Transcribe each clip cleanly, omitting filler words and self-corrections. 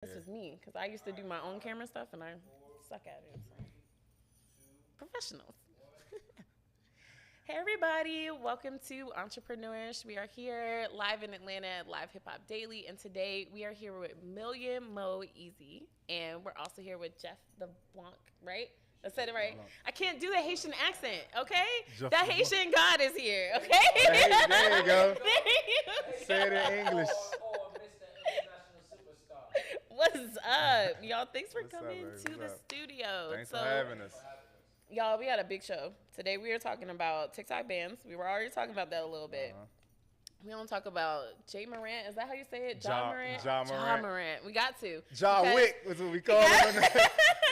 This is me, because I used to do my own camera stuff and I suck at it. So. Professionals. Hey everybody, welcome to Entrepreneur.ish. We are here live in Atlanta at Live Hip Hop Daily, and today we are here with Million Mo Easy, and we're also here with Jeff the Blanc, right? I said it right. I can't do the Haitian accent, okay? Jeff the Haitian God is here, okay? Hey, there you go. There you Say it in English. Or Mr. International Superstar. What's up, y'all? Thanks for What's up, coming baby? to the What's up? studio. Thanks for having us. Y'all, we had a big show. Today we are talking about TikTok bans. We were already talking about that a little bit. We don't talk about Jay Morant. Is that how you say it? Ja Morant? Morant. Ja Morant. We got to. Ja Because- Wick is what we call him.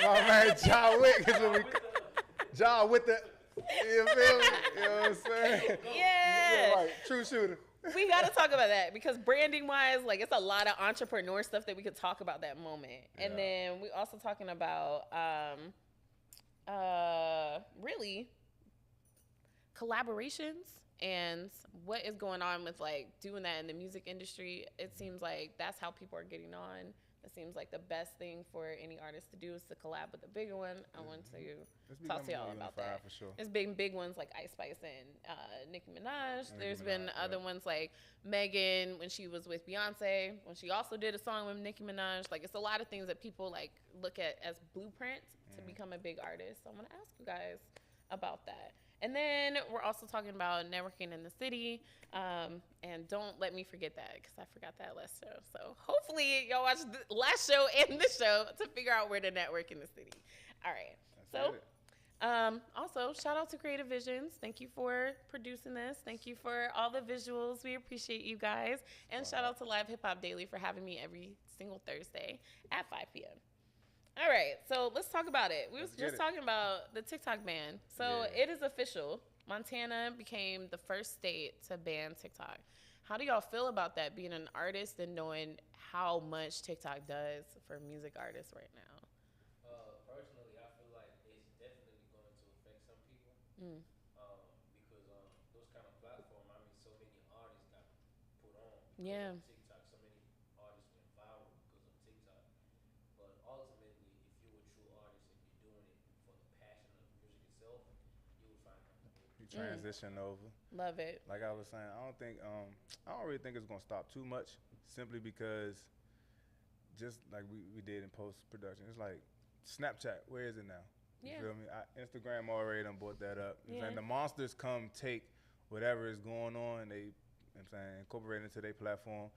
My man, Ja Wick is what we Ja with the, you feel me? You know what I'm saying? Yeah. Right, true shooter. We got to talk about that because branding wise, like it's a lot of entrepreneur stuff that we could talk about that moment. And Yeah. then we also talking about really collaborations and what is going on with like doing that in the music industry. It seems like that's how people are getting on. It seems like the best thing for any artist to do is to collab with a bigger one. I want to talk to y'all about that. For sure. There's big ones like Ice Spice and Nicki Minaj. There's been other ones like Megan when she was with Beyonce, when she also did a song with Nicki Minaj. Like it's a lot of things that people like look at as blueprints to become a big artist. So I'm gonna ask you guys about that. And then we're also talking about networking in the city. And don't let me forget that because I forgot that last show. So hopefully y'all watch the last show and this show to figure out where to network in the city. All right. Also, shout out to Creative Visions. Thank you for producing this. Thank you for all the visuals. We appreciate you guys. And shout out to Live Hip Hop Daily for having me every single Thursday at 5 p.m. All right, so let's talk about it. We was just talking about the TikTok ban. So it is official. Montana became the first state to ban TikTok. How do y'all feel about that, being an artist and knowing how much TikTok does for music artists right now? Personally, I feel like it's definitely going to affect some people because those kind of platforms, I mean, so many artists got put on because of TikTok. So many artists went viral because of TikTok. But ultimately, if you're a true artist and you're doing it for the passion of the music itself, you will find out. You transition over. Love it. Like I was saying, I don't really think it's gonna stop too much, simply because just like we did in post production, it's like Snapchat, where is it now? You feel me? Instagram already done brought that up. And the monsters come take whatever is going on, they, you know what I'm saying, incorporate it into their platform.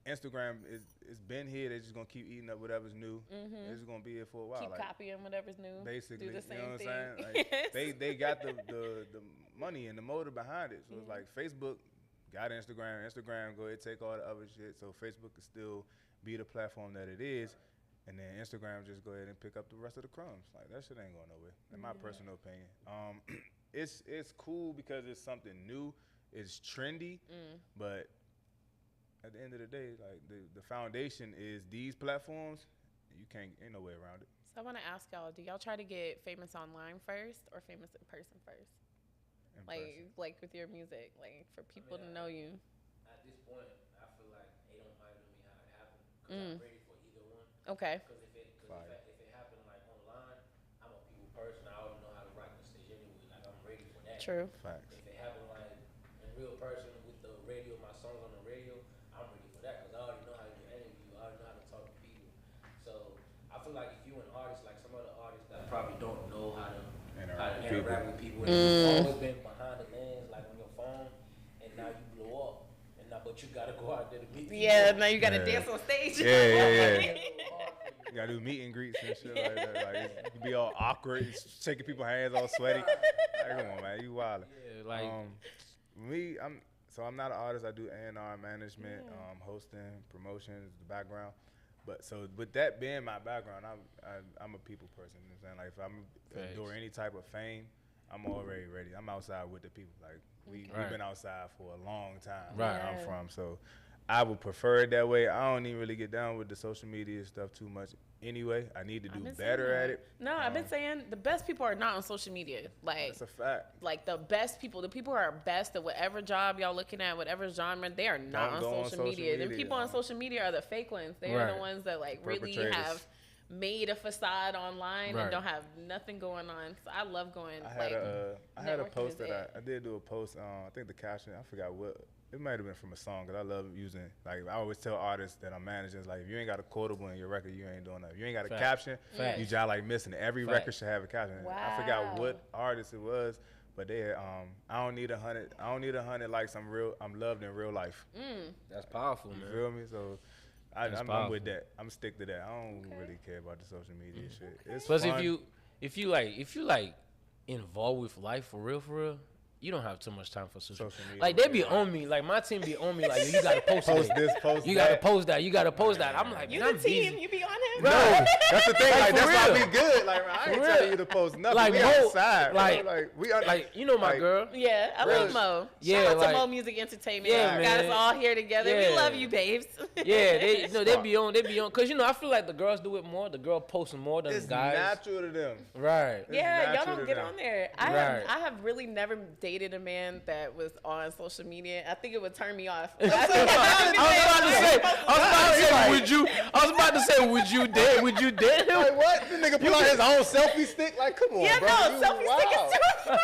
Instagram it's been here. They're just gonna keep eating up whatever's new. It's just gonna be here for a while. Keep like, copying whatever's new. basically, do the same you know what thing. I'm saying? Like, they got the money and the motive behind it. So it's like Facebook got Instagram. Instagram go ahead take all the other shit. So Facebook can still be the platform that it is, and then Instagram just go ahead and pick up the rest of the crumbs. Like that shit ain't going nowhere, in my personal opinion. It's cool because it's something new. It's trendy, but at the end of the day, like the foundation is these platforms. Ain't no way around it. So I want to ask y'all, do y'all try to get famous online first or famous in person first? Like with your music, like for people to know you. At this point, I feel like it don't matter to me how it happened because I'm ready for either one. Okay. Because if it happened like online, I'm a people person. I already know how to rock the stage anyway. Like I'm ready for that. True. Facts. If it happened like in real person with the radio, my songs on the radio, I'm ready for that because I already know how to do interview. I already know how to talk to people. So I feel like if you're an artist, like some other artists that probably don't know how to interact with people, and you've always been behind the lens, like on your phone, and now you blow up, and now but you gotta go out there to meet people. Yeah, now you got to dance on stage. You gotta do meet and greets and shit like that. Like you can be all awkward, shaking people's hands, all sweaty. Like, come on, man, you wild. Yeah, like Me, I'm not an artist. I do A&R management, hosting, promotions, the background. But so with that being my background, I'm a people person. You know what I'm saying? Like if I'm doing any type of fame, I'm already ready. I'm outside with the people. Like we've been outside for a long time. Right. Where I'm from. So I would prefer it that way. I don't even really get down with the social media stuff too much anyway. I need to do better at it. No, I've been saying the best people are not on social media. Like, that's a fact. Like the best people, the people who are best at whatever job y'all looking at, whatever genre, they are not on social media. The people on social media are the fake ones. They are the ones that like really have made a facade online and don't have nothing going on. So I love going. I had a post that I did do a post. I think the caption, I forgot what. It might have been from a song because I love using, like, I always tell artists that I'm managing, like, if you ain't got a quotable in your record, you ain't doing nothing. If you ain't got a caption, you just like missing it. Every record should have a caption. Wow. I forgot what artist it was, but they had, I don't need 100. I don't need 100 likes. I'm loved in real life. That's powerful, man. You feel me? So I'm with that. I'm stick to that. I don't really care about the social media shit. It's plus fun. if you like involved with life for real, you don't have too much time for social media. Like, they be on me. Like, my team be on me. Like, you got to post this, post you that. got to post that. You got to post that. I'm like, you man, the team. You be on him. No, that's the thing. Like, that's why we good. Like, I ain't telling you to post nothing. Like, we outside. Like, we are, like, you know my girl. Yeah, I love Mo. Yeah, shout out to Mo Music Entertainment. Yeah, got us all here together. We love you, babes. Yeah, they be on. Cause I feel like the girls do it more. The girl posting more than the guys. It's natural to them. Right. Yeah, y'all don't get on there. I have really never dated a man that was on social media. I think it would turn me off. I was about to say, would you date him? Like, what? The nigga pull out his own selfie stick? Like, come on, yeah, bro. Yeah, no, selfie stick is too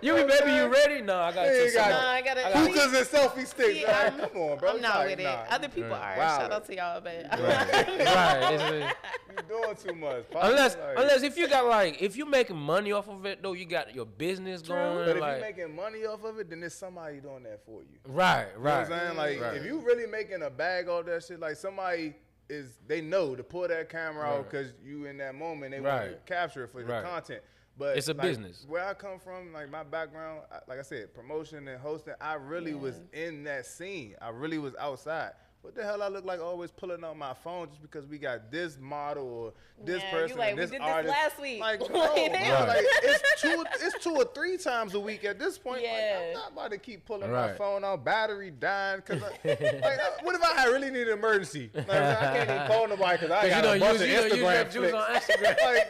You wildin', bro. You ready? No, I got to. I gotta. Hookahs and selfie sticks. Yeah, like, come on, bro. I'm not with it. Other people are. Shout out to y'all, but right. You doing too much. Unless if you making money off of it though, you got your business going. But if you making money off of it, then there's somebody doing that for you. Right. You know what I'm saying? Like, if you really making a bag off that shit, like, somebody they know to pull that camera out because you in that moment, they want to capture it for the content. But it's a business. Where I come from, like, my background, like I said, promotion and hosting, I really was in that scene. I really was outside. What the hell I look like always pulling out my phone just because we got this model or this person like, and this we did artist. This last week. Like, no, like, it's 2 or 3 times a week at this point. Yeah. Like, I'm not about to keep pulling my phone out, battery dying. Cause what if I really need an emergency? Like, I can't even call nobody because I got a bunch of Instagram flicks. On Instagram.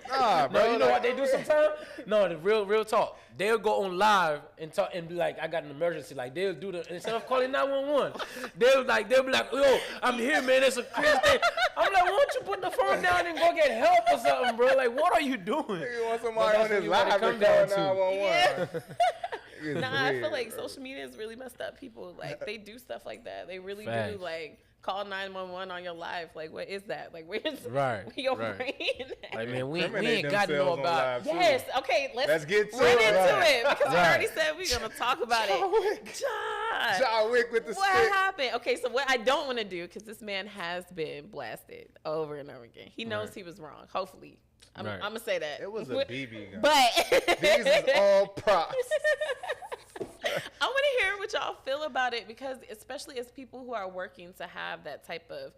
Nah, bro. No, you know what they do sometimes? No, the real talk. They'll go on live and talk and be like, I got an emergency. Like, they'll do instead of calling 911, they'll be like, yo, I'm here, man. It's a crazy thing. I'm like, why don't you put the phone down and go get help or something, bro? Like, what are you doing? You want somebody on his live and call 911. Nah, I feel like social media has really messed up people. Like, they do stuff like that. They really do, like, call 911 on your live. Like, what is that? Like, where's your brain at? Like, man, we ain't got to know about. Yes, okay, let's get right into it because we already said we're gonna talk about it. John Wick with the what stick. happened? Okay, so what I don't want to do, because this man has been blasted over and over again. He knows he was wrong. Hopefully, I'm gonna say that it was a BB gun, but these is all props. I want to hear what y'all feel about it, because especially as people who are working to have that type of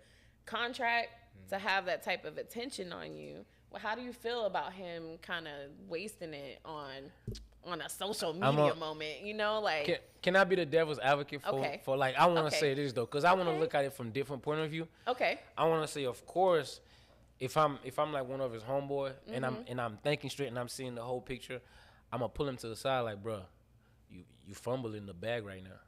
contract, to have that type of attention on you, well, how do you feel about him kind of wasting it on a social media moment? You know, like, can I be the devil's advocate for like, I want to say this though, because I want to look at it from different point of view. Okay. I want to say, of course, if I'm like one of his homeboy and I'm thinking straight and I'm seeing the whole picture, I'm gonna pull him to the side like, bro, you fumbling the bag right now.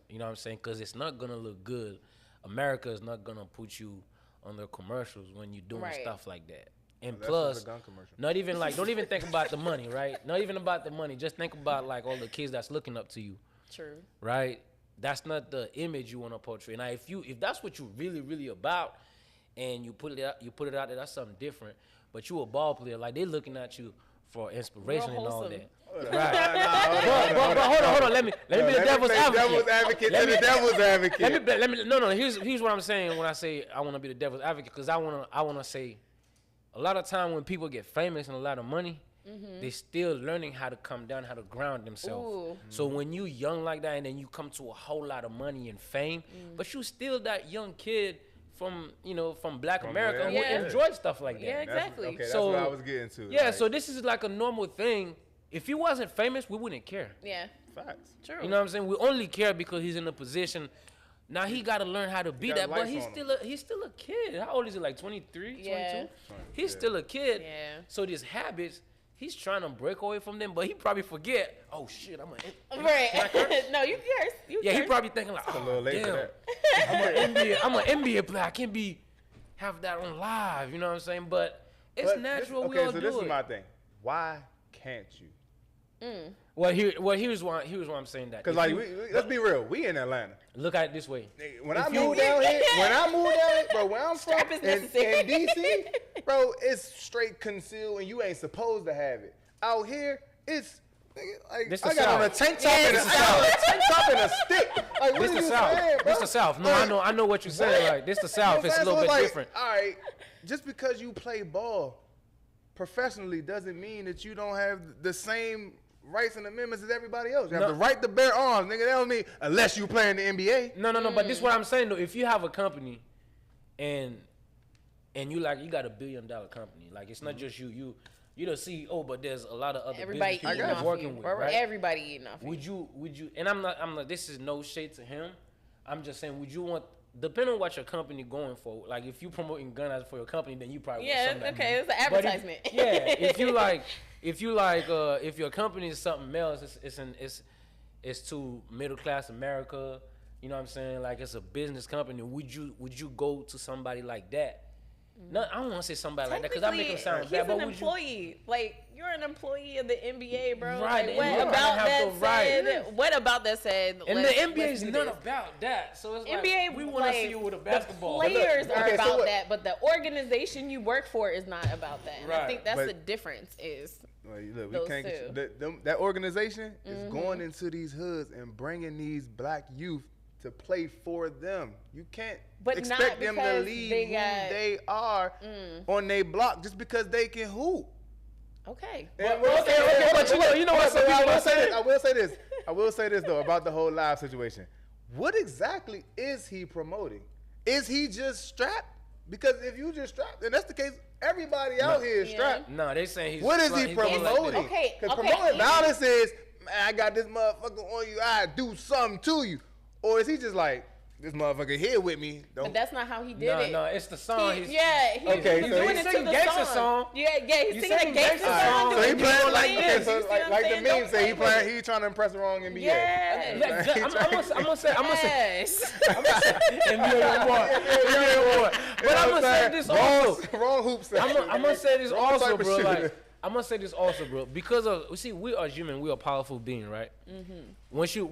You know what I'm saying? Because it's not gonna look good. America is not gonna put you on their commercials when you're doing stuff like that. And plus, not even like, don't even think about the money, right? Not even about the money. Just think about like all the kids that's looking up to you. True. Right? That's not the image you want to portray. Now, if that's what you're really, really about, and you put it out there, that's something different. But you a ball player, like, they looking at you for inspiration and all that. Right. But hold on. Let me be the devil's advocate. Devil's advocate. No. Here's what I'm saying when I say I want to be the devil's advocate, because I want to say, a lot of time when people get famous and a lot of money, they still learning how to come down, how to ground themselves. So when you young like that, and then you come to a whole lot of money and fame, but you still that young kid from Black America who enjoy stuff like that. Yeah, exactly. That's what I was getting to. Yeah, so this is like a normal thing. If he wasn't famous, we wouldn't care. Yeah. Facts. True. You know what I'm saying? We only care because he's in a position. Now he got to learn how to be got that, but lights he's still a kid. How old is he? Like 23, Yeah. 22? He's still a kid. Yeah. So these habits, he's trying to break away from them, but he probably forget. Oh shit, Right. No, you curse. Yeah, he probably thinking like, A little oh late for damn, that. I'm an NBA player. I can't have that on live. You know what I'm saying? But it's natural. We all so do this it. is my thing. Why can't you? Here's why I'm saying that. Because like, let's be real. We in Atlanta. Look at it this way. When I moved down here, bro, where I'm from, Strap is in necessary. DC, bro, it's straight concealed and you ain't supposed to have it. Out here, it's like This I the got on a South. tank top and a stick. Like, what This are the you South. saying, bro? This the South. No, I know what you're saying. Like this the South. It's a little bit different. All right, just because you play ball professionally doesn't mean that you don't have the same rights and amendments as everybody else. You have the right to bear arms, nigga. That don't mean unless you play in the NBA. No. But this is what I'm saying though. If you have a company, and you got $1 billion company, like it's not just you the CEO, but there's a lot of other Everybody business eating people off working you. with, Or right? everybody eating off you. Would you? And I'm not. This is no shade to him. I'm just saying, would you want? Depending on what your company going for, like if you promoting guns for your company, then you probably want some of that money. It's an But advertisement. if your company is something else, it's to middle class America. You know what I'm saying? Like it's a business company. Would you go to somebody like that? No, I don't want to say somebody like that because I make them sound he's bad. But an would you? employee. Like you're an employee of the NBA, bro. Right, Like, the what NBA about have that the right. said? What about that said? And let's- the NBA let's is do not this. about that. So it's like NBA, we want to see you with a basketball. The players But look, are okay, so about what- that, but the organization you work for is not about that. And I Right. think that's But- the difference. Is Well, look, Those we can't two. that organization is going into these hoods and bringing these black youth to play for them. You can't But expect not them to because leave they who got- they are on their block just because they can hoop. okay. And but you know what some people are saying? I will say this though about the whole live situation. What exactly is he promoting? Is he just strapped? Because if you just strapped, then that's the case. Everybody out here is Yeah. strapped. No, they saying he's. What is he he's going like promoting? this. Okay, Because okay, promoting yeah. violence is, man, I got this motherfucker on you. I do something to you. Or is he just like, this motherfucker here with me? But Don't. that's not how he did it. No, it's the song. He, He's he's Okay, he's so doing he's it to singing the gangsta song. song. Yeah, he's You singing a singing gangsta gangsta song. song. So doing he it playing to like the okay, fans. so You see what like I'm the saying? meme Don't say he play with playing, he trying to impress the wrong NBA. Yeah. I'm gonna say. Yes. NBA award. But I'm gonna say this also. Wrong hoops. I'm gonna say this Wrong also, type of bro. shit. Like, I'm gonna say this also, bro. Because of we are human. We are powerful being, right? Once you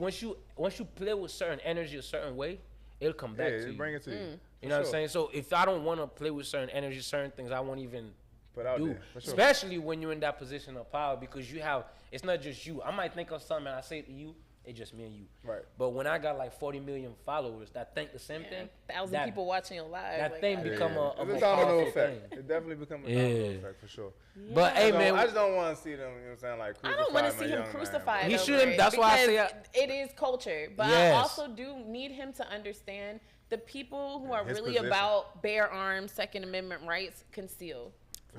play with certain energy a certain way, it'll come back to you. bring it to you. You know what I'm saying? So if I don't want to play with certain energy, certain things, I won't even Put out do. there, for sure. Especially when you're in that position of power, because you have. It's not just you. I might think of something and I say it to you. It's just me and you. Right. But when I got like 40 million followers that think the same thing, 1,000 that- people watching you live. that like, thing I- become a It's more a domino powerful effect. thing. It definitely become a domino Yeah. effect for sure. But hey, man, I just don't want to see them. You know what I'm saying? Like, I don't want to crucify see my him young man, crucified. bro. He over shouldn't. it That's why I because say it is culture. But I Yes. also do need him to understand the people who are his really position. about bare arms, Second Amendment rights conceal.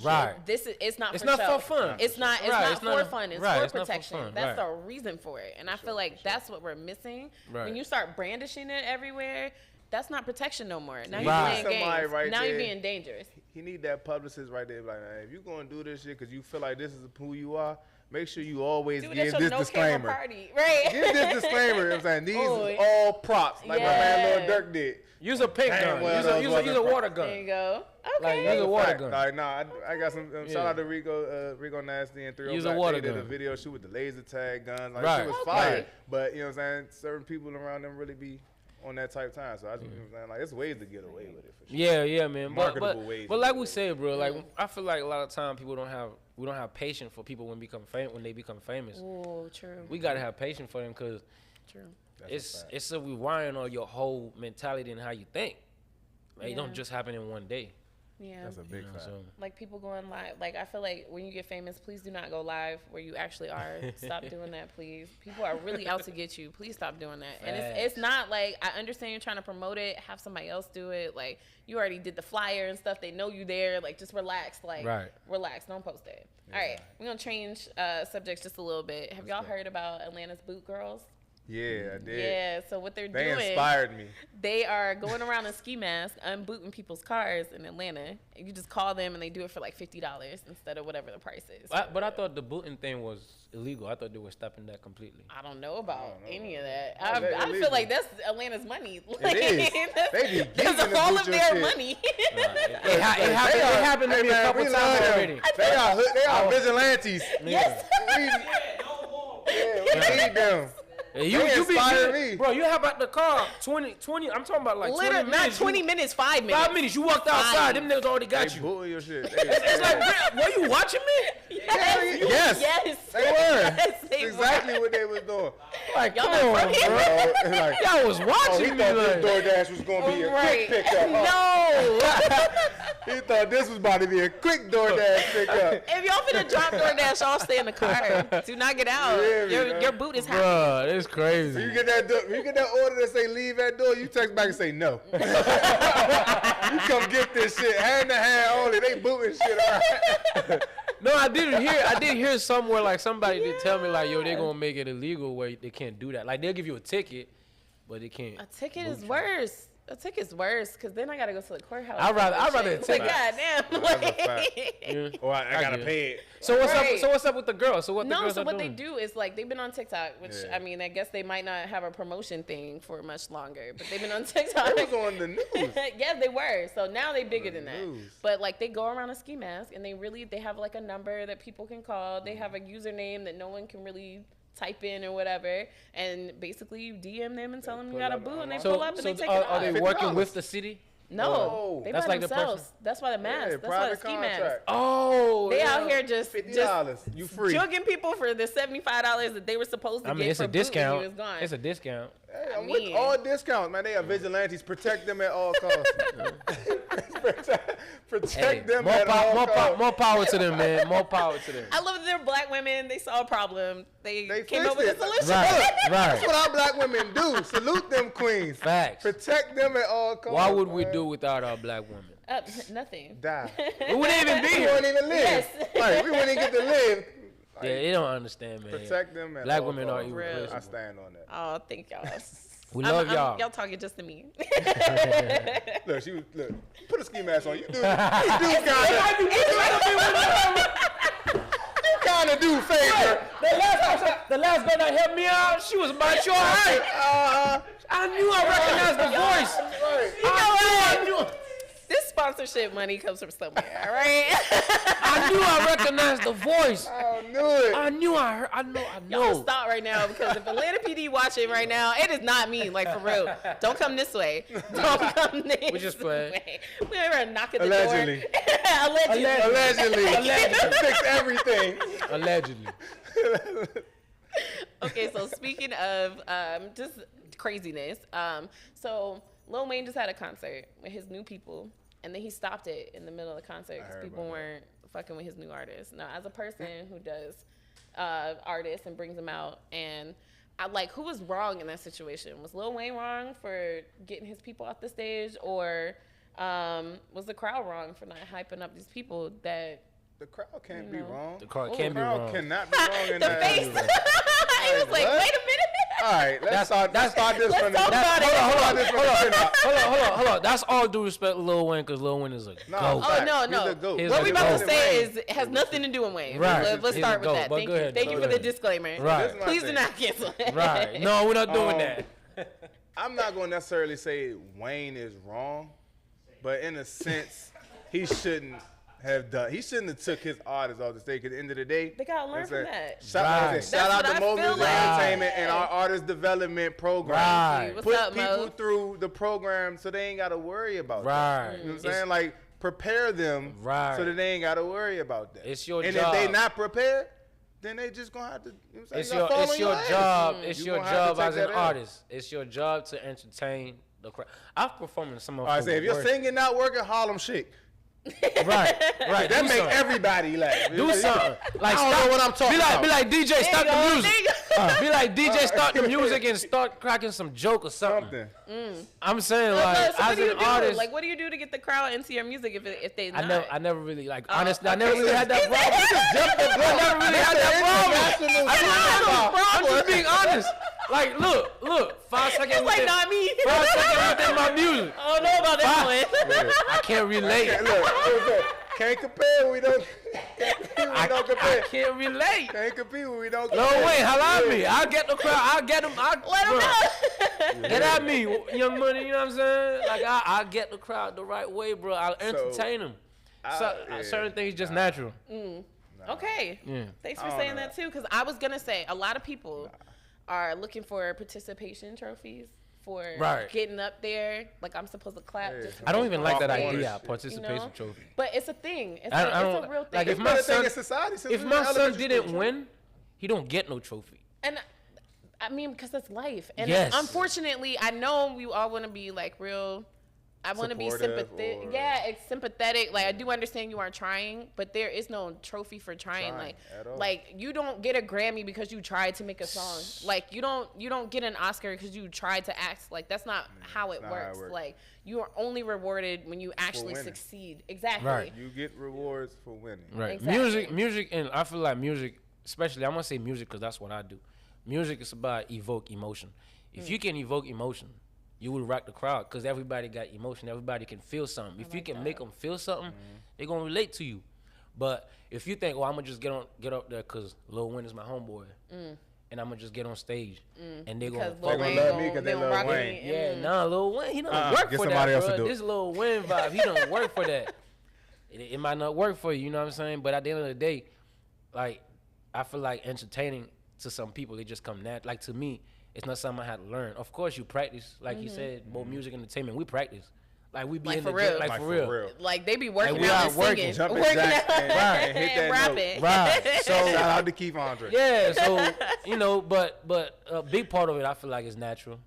right. This is it's not It's for not show. for fun. It's not. It's Right, not it's for not- fun. It's right, for it's not for protection. fun, That's right. the reason for it. And I feel like that's what we're missing. Right. When you start brandishing it everywhere, that's not protection no more. Now Right. you're playing Somebody games. right now you're there. being dangerous. He need that publicist right there. Like, man, if you gonna do this shit because you feel like this is who you are, make sure you always Do it give at this your no camera disclaimer. party, right? Give this disclaimer. You know what I'm saying? These Oh, is all props, like my man Lil Durk did. Use a pink Damn gun. well Use those a wasn't water There gun. you go. Like, Okay. use a water Fact. gun. Like, nah, I got some. Yeah. Shout out to Rico Nasty and 30 Use a Black. water They did a gun. video shoot with the laser tag guns. Like, Right. shit was Okay. fire. But you know what I'm saying? Certain people around them really be on that type of time. So I just, you know what I'm saying? Like, there's ways to get away with it for sure. Yeah, man. Marketable ways But to like do we it. said, bro, like I feel like a lot of time we don't have patience for people when they become famous. Oh, true. We gotta have patience for them because True. That's a fact. it's a rewiring on your whole mentality and how you think. Like, it Yeah. don't just happen in one day. Yeah. That's a big fact. So. Like people going live. Like I feel like when you get famous, please do not go live where you actually are. Stop doing that, please. People are really out to get you. Please stop doing that. And it's not like, I understand you're trying to promote it. Have somebody else do it. Like you already did the flyer and stuff. They know you there. Like just relax. Like relax. Don't post it. Yeah. All right, we're gonna change subjects just a little bit. Have y'all heard about Atlanta's boot girls? Yeah, I did. Yeah, so what they're doing. They inspired me. They are going around in ski masks, unbooting people's cars in Atlanta. And you just call them and they do it for like $50 instead of whatever the price is. But I thought the booting thing was illegal. I thought they were stopping that completely. I don't know about any of that. I feel like that's Atlanta's money. Like, it is. They be that's all of their money. It happened to me a couple times already. They are vigilantes. Yes. We need them. You inspire me. Bro, you have about the car 20, I'm talking about like 20 minutes. Not 20 minutes, 5 minutes. 5 minutes. You walked outside. Them niggas already got you. Booing your shit. It's like, were you watching me? Yes. They were. Yes, they exactly what they was doing. Like, y'all come on, bro. Like, y'all was watching me. Like, DoorDash was going to be a quick pickup. No. He thought this was about to be a quick DoorDash pickup. If y'all finna drop DoorDash, y'all stay in the car. Do not get out. Your boot is happy. Bruh, it's crazy. So you get that order that say leave at door, you text back and say no. You come get this shit hand to hand only. They booting shit out. No, I did hear somewhere like somebody did tell me like, yo, they're gonna make it illegal where they can't do that. Like they'll give you a ticket, but they can't. A ticket is worse. A ticket's worse because then I gotta go to the courthouse. I'd rather take like, goddamn. Like, or I gotta pay it. So what's up? So what's up with the girls? So what the girls so are what doing? they do is like they've been on TikTok, which I mean I guess they might not have a promotion thing for much longer, but they've been on TikTok. They was on the news. Yeah, they were. So now they bigger than that. But like they go around a ski mask and they have like a number that people can call. They have a username that no one can really type in or whatever, and basically you DM them and tell them you got a boot, and they pull up and they take it off. Are they working with the city? No, they that's by like themselves. That's why the mask. That's why the ski mask. Oh, they out here just $50. You free. Jugging people for the $75 that they were supposed to get. It's for a discount. Boot, was gone. It's a discount. Hey, I'm with all discounts, man. They are vigilantes. Protect them at all costs. Protect them at all costs. More power to them, man. More power to them. I love that they're black women. They saw a problem. They came up with a solution. Right. That's what our black women do. Salute them queens. Facts. Protect them at all costs. What would we do without our black women? Nothing. Die. We wouldn't even be We here. wouldn't even live. Yes. Like, we wouldn't get to live. Yeah, they don't understand, man. Protect them at Black all women are costs. irreplaceable. I stand on that. Oh, thank y'all. We love y'all. Y'all talking just to me. Look, put a ski mask on. You do kind of do favor. The last girl that helped me out, she was about your height. I knew I recognized the voice. I knew. This sponsorship money comes from somewhere, all right? I knew I recognized the voice. I knew it. I knew I heard. I know. Y'all stop right now because if Atlanta PD watching right now, it is not me, like for real. Don't come this way. Don't come this way. We just playing. We ever knock at the Allegedly. door. Allegedly. Fix everything. Allegedly. Okay, so speaking of just craziness, so Lil Wayne just had a concert with his new people, and then he stopped it in the middle of the concert because people weren't fucking with his new artists. Now, as a person who does artists and brings them out, and I like, who was wrong in that situation? Was Lil Wayne wrong for getting his people off the stage, or was the crowd wrong for not hyping up these people that? The crowd can't be wrong. The crowd can't be wrong. Cannot be wrong in the that. face. He was like, wait a minute. All right, let's start this from the Hold on. That's all due respect to Lil Wayne because Lil Wayne is a goat. No. What we about to say is it has nothing to do with Wayne. Right. Let's start with that. Thank you. Thank you for the disclaimer. Right. Please do not cancel it. Right. No, we're not doing that. I'm not going to necessarily say Wayne is wrong, but in a sense, he shouldn't have took his artists off the stage. At the end of the day, they gotta learn from that. Shout out to Mo Music Entertainment and our artist development program. Right. Put people through the program so they ain't gotta worry about that. You know what I'm saying? Like, prepare them so that they ain't gotta worry about that. It's your job. And if they not prepared, then they just gonna have to. You know what I'm saying? It's your job. It's your job as an artist. It's your job to entertain the crowd. I've performed in some of. I say if your singing not working, Harlem Shake. Right. That make everybody laugh. Do something. Like, I don't know what I'm talking about. Be like, DJ, start There you the go, music. there you Be like, DJ, start the music and start cracking some joke or something. I'm saying, So like, what as do you an do? artist, Like, what do you do to get the crowd into your music if they not? I never really, like, honestly, I never really had that problem. I never really had that problem. I'm just being honest. Like, look, 5 seconds. It's like, not me. 5 seconds within my music. I don't know about this one. I can't relate. Look, can't compare. We don't compare. I can't relate. Can't compete when we don't compare. No way, holla at me. I'll get the crowd. I'll get them. Let them know. Get at me, Young Money. You know what I'm saying? Like, I'll get the crowd the right way, bro. I'll entertain them. Certain things just natural. Okay. Yeah. Thanks for saying that too, because I was gonna say a lot of people are looking for participation trophies for getting up there. Like, I'm supposed to clap. Just I don't even like that Popcorn idea, shit. participation trophy. But it's a thing. It's I a don't real thing. like if It's my been a thing son in society since if we my were son elementary didn't school. win, he don't get no trophy. And I mean, because it's life. And Yes. unfortunately, I know we all want to be like real. I want to be Supportive sympathetic. or- Yeah, it's sympathetic. Like, I do understand you aren't trying, but there is no trophy for trying. At all. Like you don't get a Grammy because you tried to make a song. Like you don't get an Oscar because you tried to act. Like that's not how it not how it works. works. Like you are only rewarded when you actually winning. succeed. Exactly. Right. You get rewards for winning. Right. Exactly. Music, and I feel like music, especially I'm gonna say music because that's what I do. Music is about evoke emotion. If you can evoke emotion, you will rock the crowd because everybody got emotion. Everybody can feel something. If you can make them feel something, they're gonna relate to you. But if you think, oh, I'm gonna just get up there because Lil Wayne is my homeboy, and I'm gonna just get on stage, and they're gonna Because Lil gonna Wayne love me 'cause they don't Lil rock Wayne. me. yeah, nah, Lil Wayne, he don't work get for somebody that, else to bro. do it. This Lil Wayne vibe, he don't work for that. It might not work for you, you know what I'm saying? But at the end of the day, like, I feel like entertaining to some people, they just come natural. Like, to me, it's not something I had to learn. Of course, you practice, like you said, both music and entertainment. We practice, like we be Like in for the real. gym, like Like for real. Like they be working we out are and working, singing, jumping working jacks out and- and, and hit that rapping. Right. So Shout out to Keith Andre. yeah, so you know, but a big part of it, I feel like, is natural.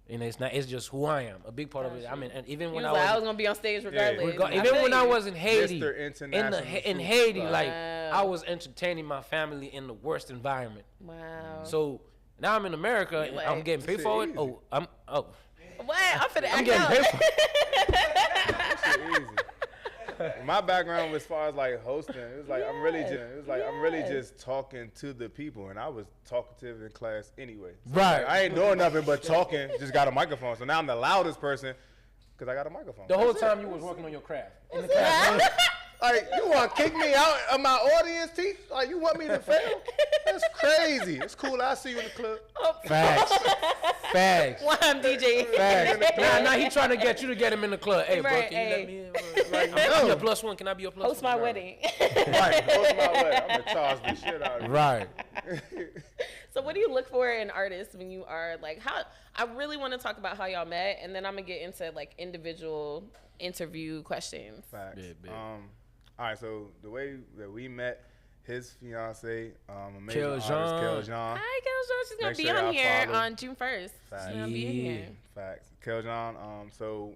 You know, it's not. It's just who I am. A big part of it. I mean, and even He when was I like, I was was, gonna be on stage regardless. even when I feel was in Haiti, Mr. International in Haiti, Superstar. like Wow. I was entertaining my family in the worst environment. Wow. So now I'm in America and I'm like, getting paid shit for it. easy. Oh, What? I'm finna I'm act getting out. paid for it. Shit easy. My background as far as like hosting, it was like I'm really just talking to the people, and I was talkative in class anyway. So Right. like, I ain't doing nothing but talking. Just got a microphone, so now I'm the loudest person because I got a microphone. The whole That's time it. you was working on your craft. In the class. Like, you want to kick me out of my audience, T? Like, you want me to fail? That's crazy. It's cool. I'll see you in the club. Facts. Facts. Why I'm DJ? Facts. Now he trying to get you to get him in the club. Hey, bro, Right, can you let hey. me in? Bro? Like, I'm your plus one. Can I be your plus Host one? my wedding. Right. Hold my way. I'm going to charge the shit out of you. Right. So what do you look for in artists when you are like, how? I really want to talk about how y'all met, and then I'm gonna get into like individual interview questions. Facts. Big. All right, so the way that we met, his fiance, amazing Kel artist, Jean. Kel Jean. Hi, Kel. She's gonna Make be sure on y'all here follow. on June 1st. Facts. She's gonna be in here. Facts. Kel Jean, so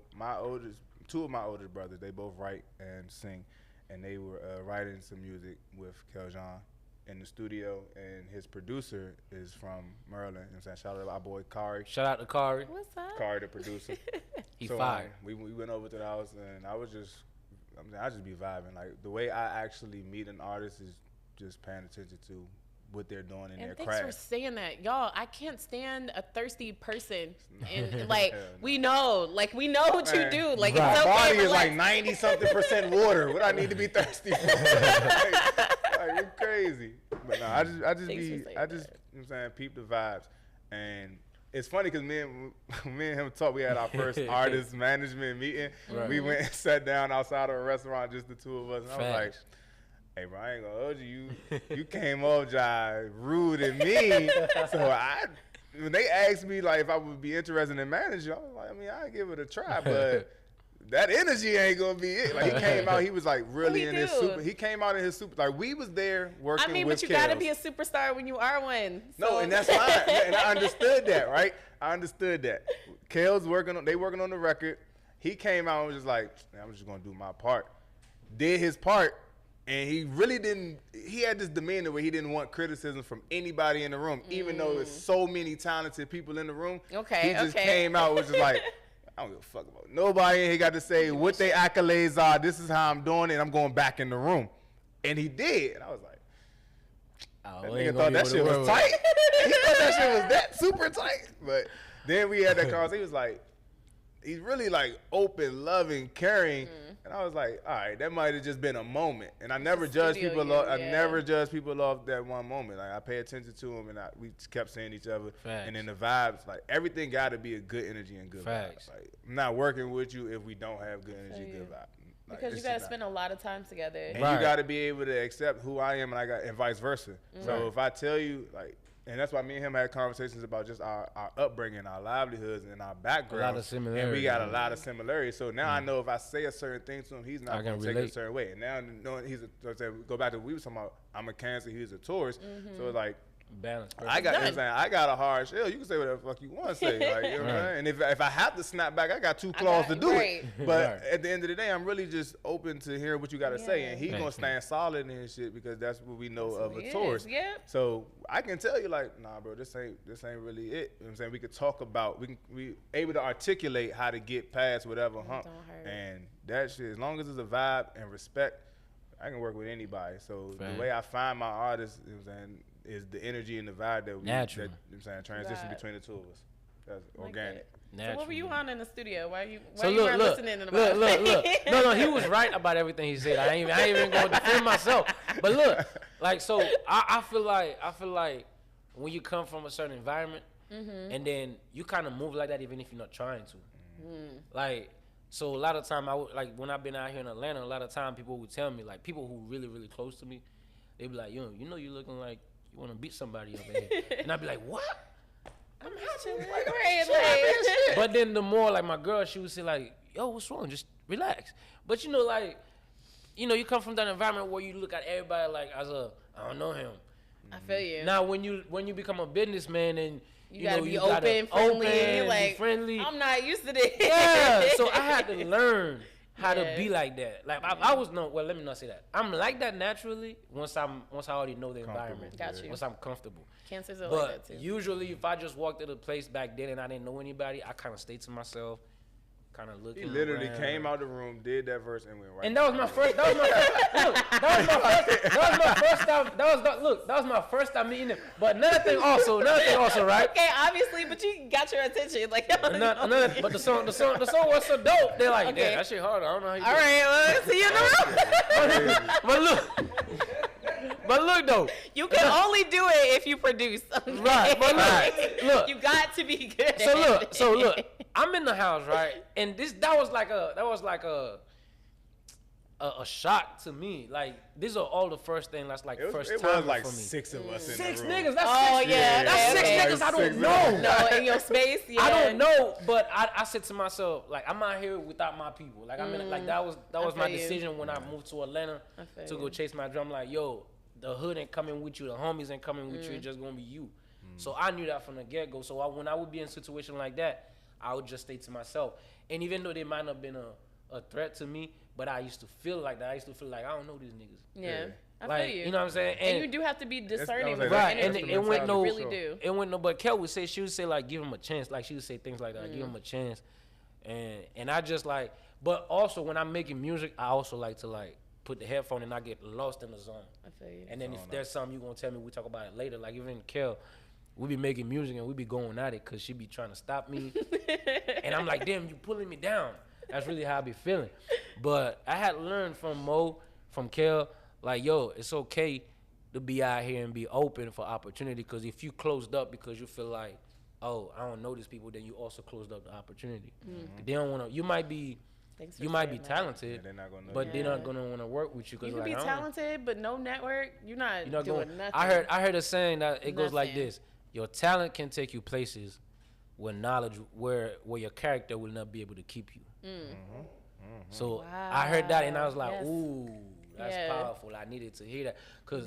two of my oldest brothers, they both write and sing, and they were writing some music with Kel Jean in the studio, and his producer is from Maryland. You know what I'm saying? Shout out to our boy Kari. Shout out to Kari. What's up? Kari, the producer. He So, fired. we went over to the house, and I just be vibing. Like, the way I actually meet an artist is just paying attention to what they're doing in And their thanks for craft. saying that, y'all. I can't stand a thirsty person, and like Hell no. we know what you Man, do. Like right. it's My okay. body is but, like 90-something% water. What I need to be thirsty for? like, you crazy. But no, I just Thanks for saying you know what I'm saying, peep the vibes. And it's funny because me and him talked. We had our first artist management meeting. Right. We went and sat down outside of a restaurant, just the two of us. And I was like, Facts. hey, bro, I ain't gonna hold you. You came off jive rude and mean. So when they asked me like if I would be interested in managing, I was like, I mean, I'd give it a try, but that energy ain't gonna be it. Like, he came out, he was like really in his super. He came out in his super. Like, we was there working. I mean, with but you gotta Kels. be a superstar when you are one. No, So- and that's fine. And I understood that, right? I understood that. Kale's working on the record. He came out and was just like, man, I'm just gonna do my part. did his part. And he really didn't. He had this demeanor where he didn't want criticism from anybody in the room, even though there's so many talented people in the room. Okay, he just came out with just like, I don't give a fuck about nobody. And he got to say what their accolades are. This is how I'm doing it. And I'm going back in the room, and he did. And I was like, that nigga thought that shit was tight. He thought that shit was that super tight. But then we had that conversation. He was like, he's really like open, loving, caring. And I was like, all right, that might have just been a moment. And I never judge people off. I never judge people off that one moment. Like I pay attention to him, and we kept seeing each other. Facts. And then the vibes, like everything got to be a good energy and good Facts. vibes. Like I'm not working with you if we don't have good energy, good vibe. Like, because you got to spend a lot of time together. And you got to be able to accept who I am, and vice versa. So if I tell you, like, and that's why me and him had conversations about just our upbringing, our livelihoods, and our background. A lot of similarities. And we got a lot of similarities. So now I know if I say a certain thing to him, he's not going to take it a certain way. And now knowing go back to what we were talking about, I'm a Cancer, he's a Taurus. So it's like, balance. I got a hard shell. You can say whatever the fuck you want to say. Like, you know what I'm saying? And if I have to snap back, I got two claws to do it. But at the end of the day, I'm really just open to hearing what you got to say. And he's going to stand solid in his shit because that's what we know of a Taurus. So I can tell you like, nah, bro, this ain't really it. You know what I'm saying? We could talk about, we able to articulate how to get past whatever hump. And that shit, as long as it's a vibe and respect, I can work with anybody. So the way I find my artists, you know what I'm saying, is the energy and the vibe that we Natural. That, you know what I'm saying, transition between the two of us. That's organic. So what were you on in the studio? Why you look, weren't listening to the look. No, he was right about everything he said. I ain't even going to defend myself. But look, like, so I feel like when you come from a certain environment and then you kind of move like that even if you're not trying to. Like, so a lot of time like when I've been out here in Atlanta, a lot of time people would tell me, like people who really, really close to me, they be like, you know you looking like you want to beat somebody up in here. And I'd be like, what? I'm happy. But then the more, like, my girl, she would say, like, yo, what's wrong? Just relax. But, you know, like, you come from that environment where you look at everybody, like, I don't know him. I feel you. Now, when you become a businessman and, you gotta be open, friendly. Like, friendly. I'm not used to this. Yeah, so I had to learn how to be like that. Like I was let me not say that. I'm like that naturally once I already know the environment. Got you. Once I'm comfortable. Cancers are like that too. But usually if I just walked to the place back then and I didn't know anybody, I kind of stayed to myself, kind of looking. He literally came out the room, did that verse, and went right. And that was my first. That was my first time meeting him. But another thing also, right? Okay, obviously, but you got your attention, like. But the song was so dope. They're like, damn, that shit hard. I don't know how you. All right, well, see you in the room. But look though, you can only do it if you produce. Okay? Right, but look, you got to be good. So look, I'm in the house, right, and that was like a shock to me. Like these are all the first thing that's like first time for me. It was like 6 of us in the room. 6 niggas. That's that's six niggas. I don't know. No, in your space. Yeah. I don't know, but I said to myself, like I'm out here without my people. Like I'm in, like that was my decision when I moved to Atlanta to go chase my drum. Like yo, the hood ain't coming with you, the homies ain't coming with you. It's just gonna be you. So I knew that from the get go. So when I would be in a situation like that, I would just stay to myself. And even though they might not have been a threat to me, but I used to feel like that. I used to feel like I don't know these niggas. Yeah. I like, feel you. You know what I'm saying? And you do have to be discerning with right. energy. And it went no, really do. It went no. But Kel would say, she would say like, give him a chance. Like she would say things like that, give him a chance. And I just like, but also when I'm making music, I also like to like put the headphone and I get lost in the zone. I feel you. And then if there's something you gonna tell me, we talk about it later. Like even Kel, we be making music and we be going at it because she be trying to stop me. And I'm like, damn, you pulling me down. That's really how I be feeling. But I had learned from Mo, from Kel, like, yo, it's okay to be out here and be open for opportunity, because if you closed up because you feel like, oh, I don't know these people, then you also closed up the opportunity. They don't want to, you might be talented, but they're not gonna want to work with you. You can be talented, but no network, you're not doing nothing. I heard a saying that it goes like this: your talent can take you places where knowledge, where your character will not be able to keep you. So I heard that and I was like, ooh, that's powerful. I needed to hear that,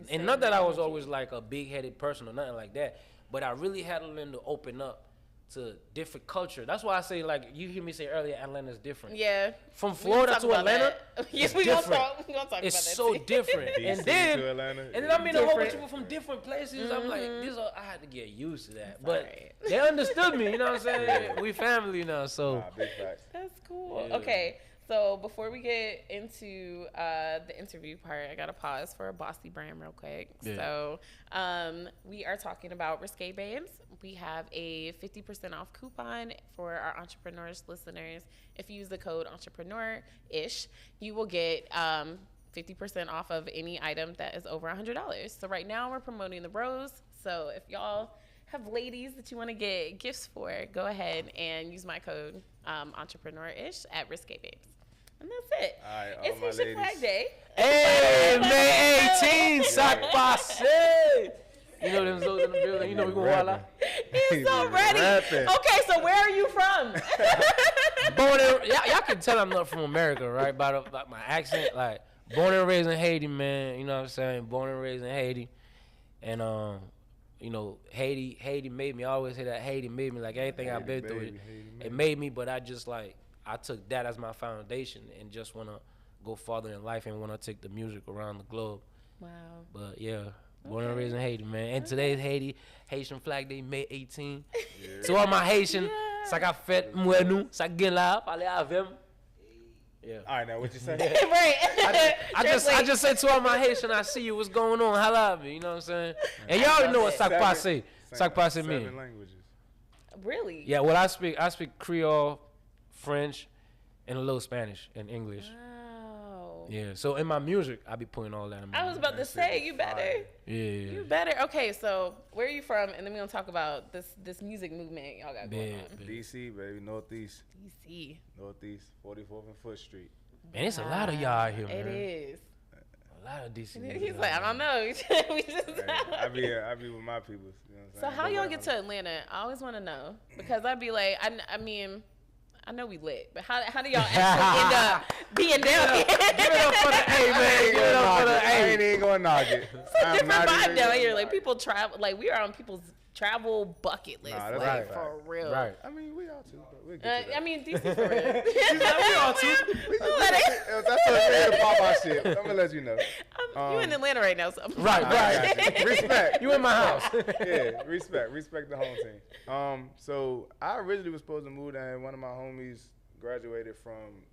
and not that I was always like a big-headed person or nothing like that, but I really had to learn to open up to different culture. That's why I say, like, you hear me say earlier, Atlanta's different. Yeah. From Florida to Atlanta, yes, we gonna talk it's about that so too. different. DC and then to Atlanta, I meet a whole bunch of people from different places. I'm like, I had to get used to that. But they understood me, you know what I'm saying? We family now, so. Big facts. That's cool. Yeah. Okay. So before we get into the interview part, I got to pause for a Bossy brand real quick. Yeah. So we are talking about Risque Babes. We have a 50% off coupon for our entrepreneurs listeners. If you use the code Entrepreneur.ish, you will get 50% off of any item that is over $100. So right now we're promoting the Rose. So if y'all have ladies that you want to get gifts for, go ahead and use my code Entrepreneur.ish at Risque Babes. And that's it. All right, all It's my Haitian ladies. Flag Day. Hey, May 18, sac passé. You know them those in the building. You know we gonna voila. He's so ready. rapping. Okay, so where are you from? Born in, y'all can tell I'm not from America, right? By my accent, like born and raised in Haiti, man. You know what I'm saying? Born and raised in Haiti, and you know, Haiti made me. I always say that Haiti made me. Like everything I've been through, it made me. But I just like I took that as my foundation and just wanna go farther in life and wanna take the music around the globe. Wow. But yeah. Born and raised in Haiti, man. And today's Haitian Flag Day, May 18. To all my Haitian, ça qu'a fait moi nous, ça gagne là, parler avec. Yeah. All right, now what you say? Right. I just say to all my Haitian, I see you, what's going on? Holla at me, you know what I'm saying? And y'all already know what sac passé. Sac passé mean. 7 languages. Really? Yeah, well I speak Creole, French, and a little Spanish and English. Wow. Yeah. So in my music, I be putting all that in my I was about to say, you better. Yeah. You better. Okay, so where are you from? And then we're going to talk about this music movement y'all got going on. DC, baby, Northeast. DC. Northeast, 44th and Foot Street. Man, it's a lot of y'all out here, man. It is. A lot of DC. He's like, I don't know. We just I be with my people. You know what I'm So saying? how y'all get to Atlanta? I always want to know. Because I'd be like, I mean, I know we lit, but how do y'all actually end up being down here? Give it up for the A, man. Give it up for the I A. ain't even gonna knock it. It's a different vibe down here. Like people travel, like we are on people's travel bucket list, Nah, that's like right. for real. Right. I mean, we all too, but we'll get to that. I mean, DC for real. We all too. That's what the pop out shit. I'm gonna let you know. You in Atlanta right now, so Right. Respect. You in my house. Yeah, respect the home team. So I originally was supposed to move down. One of my homies graduated from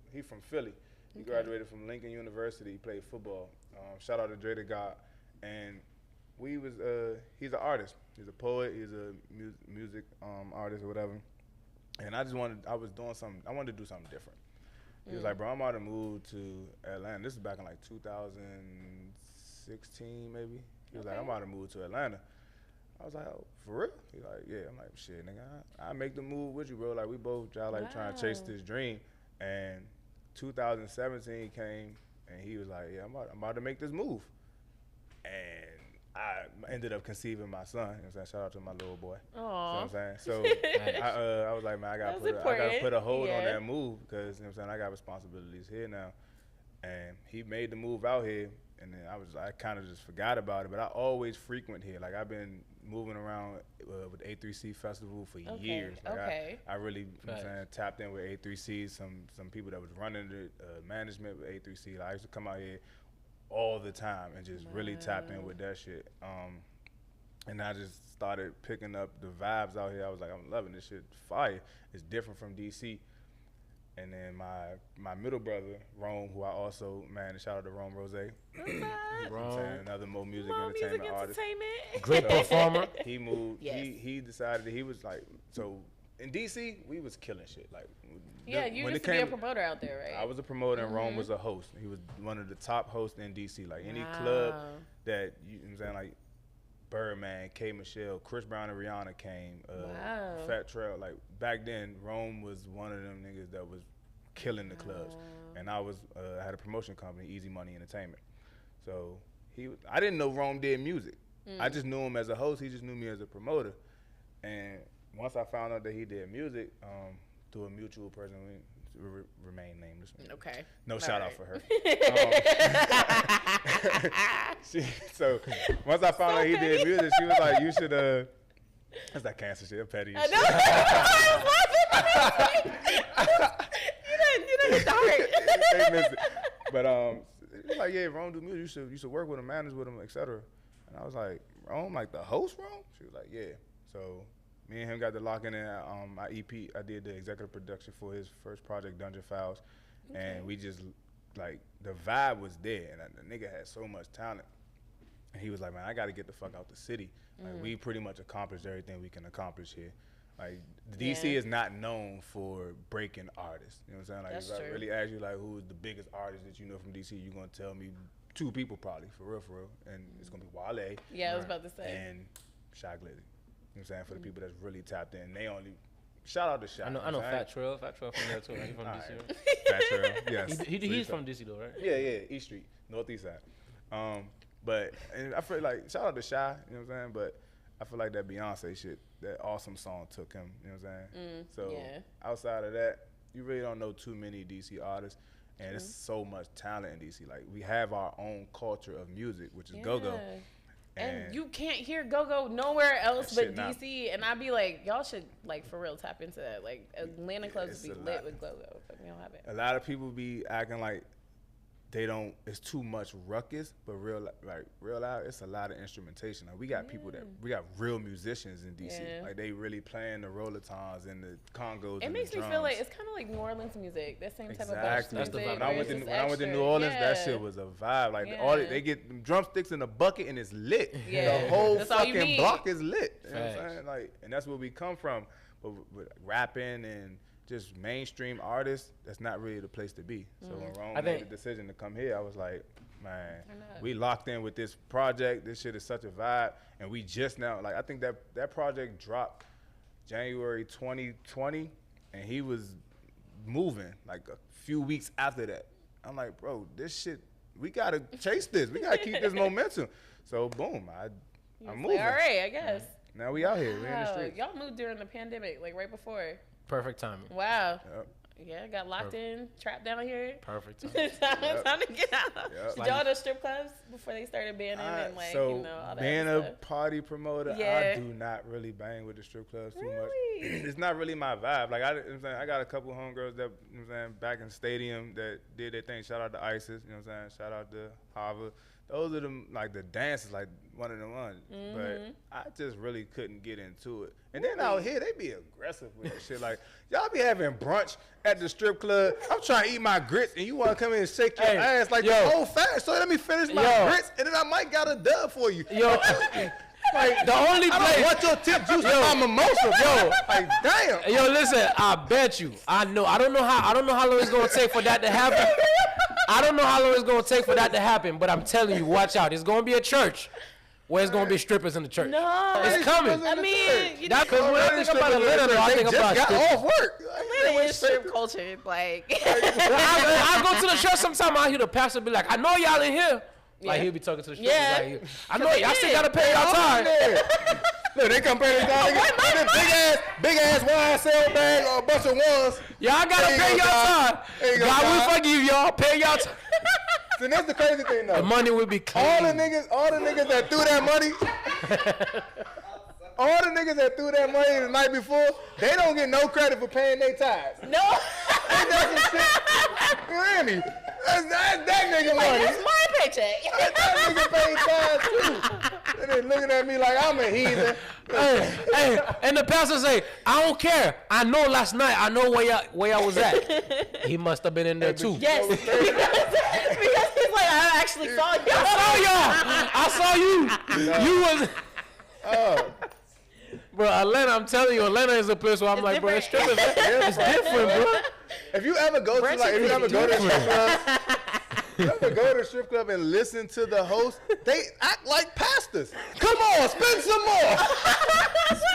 Philly. He graduated from Lincoln University. He played football. Shout out to Dre the God. And he's an artist. He's a poet. He's a music artist or whatever. And I wanted to do something different. He was like, bro, I'm about to move to Atlanta. This is back in like 2016 maybe. He was like, I'm about to move to Atlanta. I was like, oh, for real? He's like, yeah. I'm like, shit, nigga, I make the move with you, bro. Like, we both trying to chase this dream. And 2017 came, and he was like, yeah, I'm about to make this move. And I ended up conceiving my son. You know what I'm saying? Shout out to my little boy. Aww. You know what I'm saying? So I was like, man, I gotta put a hold on that move because, you know what I'm saying, I got responsibilities here now. And he made the move out here, and then I kind of just forgot about it. But I always frequent here. Like, I've been moving around with A3C Festival for years. Like I really, you know what I'm saying, tapped in with A3C. Some people that was running the management with A3C. Like, I used to come out here all the time and just really tapped in with that shit. And I just started picking up the vibes out here. I was like, I'm loving this shit. Fire. It's different from DC. And then my middle brother, Rome, who I also manage, shout out to Rome Rose. Rome, another Mo Music Entertainment artist. Great performer. He moved. Yes. He decided that he was like, so in DC, we was killing shit. Like, Yeah, you used to be a promoter out there, right? I was a promoter, and Rome was a host. He was one of the top hosts in DC. Like, any club that, you know what I'm saying, like Birdman, K. Michelle, Chris Brown and Rihanna came, Fat Trail. Like, back then, Rome was one of them niggas that was killing the clubs. And I had a promotion company, Easy Money Entertainment. So I didn't know Rome did music. I just knew him as a host. He just knew me as a promoter. And once I found out that he did music, through a mutual person, we remain nameless. Okay. No shout out for her. So once I found out he did music, she was like, you That's that cancer shit. Petty. I know. You didn't hit the heart. They missed it. But it's like, yeah, Rome do music. You should work with him, manage with him, etc. And I was like, Rome, like the host, Rome? She was like, yeah. So me and him got to lock in my EP. I did the executive production for his first project, Dungeon Files, and we just like the vibe was there, and the nigga had so much talent. And he was like, man, I got to get the fuck out the city. Like, we pretty much accomplished everything we can accomplish here. Like, DC is not known for breaking artists. You know what I'm saying? Like, That's if true. I really ask you, like, who's the biggest artist that you know from DC, you're going to tell me 2 people probably, for real. And it's going to be Wale. Yeah, I was about to say. And Shy Glizzy. You know what I'm saying? For the people that's really tapped in. They only, shout out to Shy. I know Fat Trail from there too. He's from DC. Right? Fat Trail, yes. He's from DC though, right? Yeah, East Street, Northeast side. But and I feel like, shout out to Shy, you know what I'm saying? But I feel like that Beyonce shit, that awesome song took him, you know what I'm saying? So outside of that, you really don't know too many DC artists. And there's so much talent in DC. Like, we have our own culture of music, which is go-go. And you can't hear go-go nowhere else but That shit DC. And I'd be like, y'all should, like, for real, tap into that. Like, Atlanta clubs would be lit with go-go, but we don't have it. A lot of people be acting like they don't, it's too much ruckus, but real loud, it's a lot of instrumentation. Like, we got people we got real musicians in DC. Like, they really playing the rollatons and the congos. It makes me feel like it's kind of like New Orleans music, that same type of Exactly. music. When I went to New Orleans, that shit was a vibe. Like, all they get them drumsticks in a bucket and it's lit. The whole fucking block is lit. You know what I'm saying? Like, and that's where we come from. But with rapping and just mainstream artists, that's not really the place to be. So when Rome made the decision to come here, I was like, man, we locked in with this project. This shit is such a vibe. And we just now, like, I think that project dropped January 2020, and he was moving like a few weeks after that. I'm like, bro, this shit, we got to chase this. We got to keep this momentum. So, boom, I'm moving. All right, I guess. Now we out here. We in the streets. Y'all moved during the pandemic, like right before. Perfect timing. Wow. Yep. Yeah, got locked in, trapped down here. Perfect timing. Time to get out. Did y'all do strip clubs before they started banning and like, so you know, all that being stuff? a party promoter, I do not really bang with the strip clubs too much. It's not really my vibe. Like, I got a couple homegirls that, you know what I'm saying, back in the stadium that did their thing. Shout out to ISIS, you know what I'm saying? Shout out to Harvard. Those are them, like, the dances, like, one of the ones. But I just really couldn't get into it. And then out here, they be aggressive with that shit. Like, y'all be having brunch at the strip club. I'm trying to eat my grits, and you want to come in and shake your ass like the old fast. So let me finish my grits, and then I might got a dub for you. Like, the only place. I don't want your tip juice in my mimosa, like, damn. Yo, listen, I bet you. I don't know how long it's gonna take for that to happen. I don't know how long it's gonna take for that to happen, but I'm telling you, watch out. It's gonna be a church where it's gonna be strippers in the church. No, it's coming. I mean, that's because when I think about Atlanta, I think about got off work. Atlanta is strip culture, like. I go to the church sometime. I hear the pastor be like, "I know y'all in here." Like, he'll be talking to the strippers. Yeah. Like, I know y'all still gotta pay y'all time. Look, they come pay their time. Big ass YSL bag or a bunch of ones. Y'all gotta pay y'all time. God will forgive y'all. Pay y'all time. So that's the crazy thing, though. The money will be clean. All the niggas that threw that money. All the niggas that threw that money the night before, they don't get no credit for paying their tithes. No. Ain't that some shit? You hear me? That's that nigga money. That's my paycheck. That nigga paid tithes too. And they looking at me like I'm a heathen. Hey, and the pastor say, I don't care. I know last night. I know where y'all was at. He must have been in there too. Yes. because he's like, I actually saw you. I saw you. You was. Bro, Atlanta, I'm telling you, Atlanta is a place where I'm like, bro, it's strippers. It's different, bro. If you ever go to a strip club and listen to the host, they act like pastors. Come on, spend some more.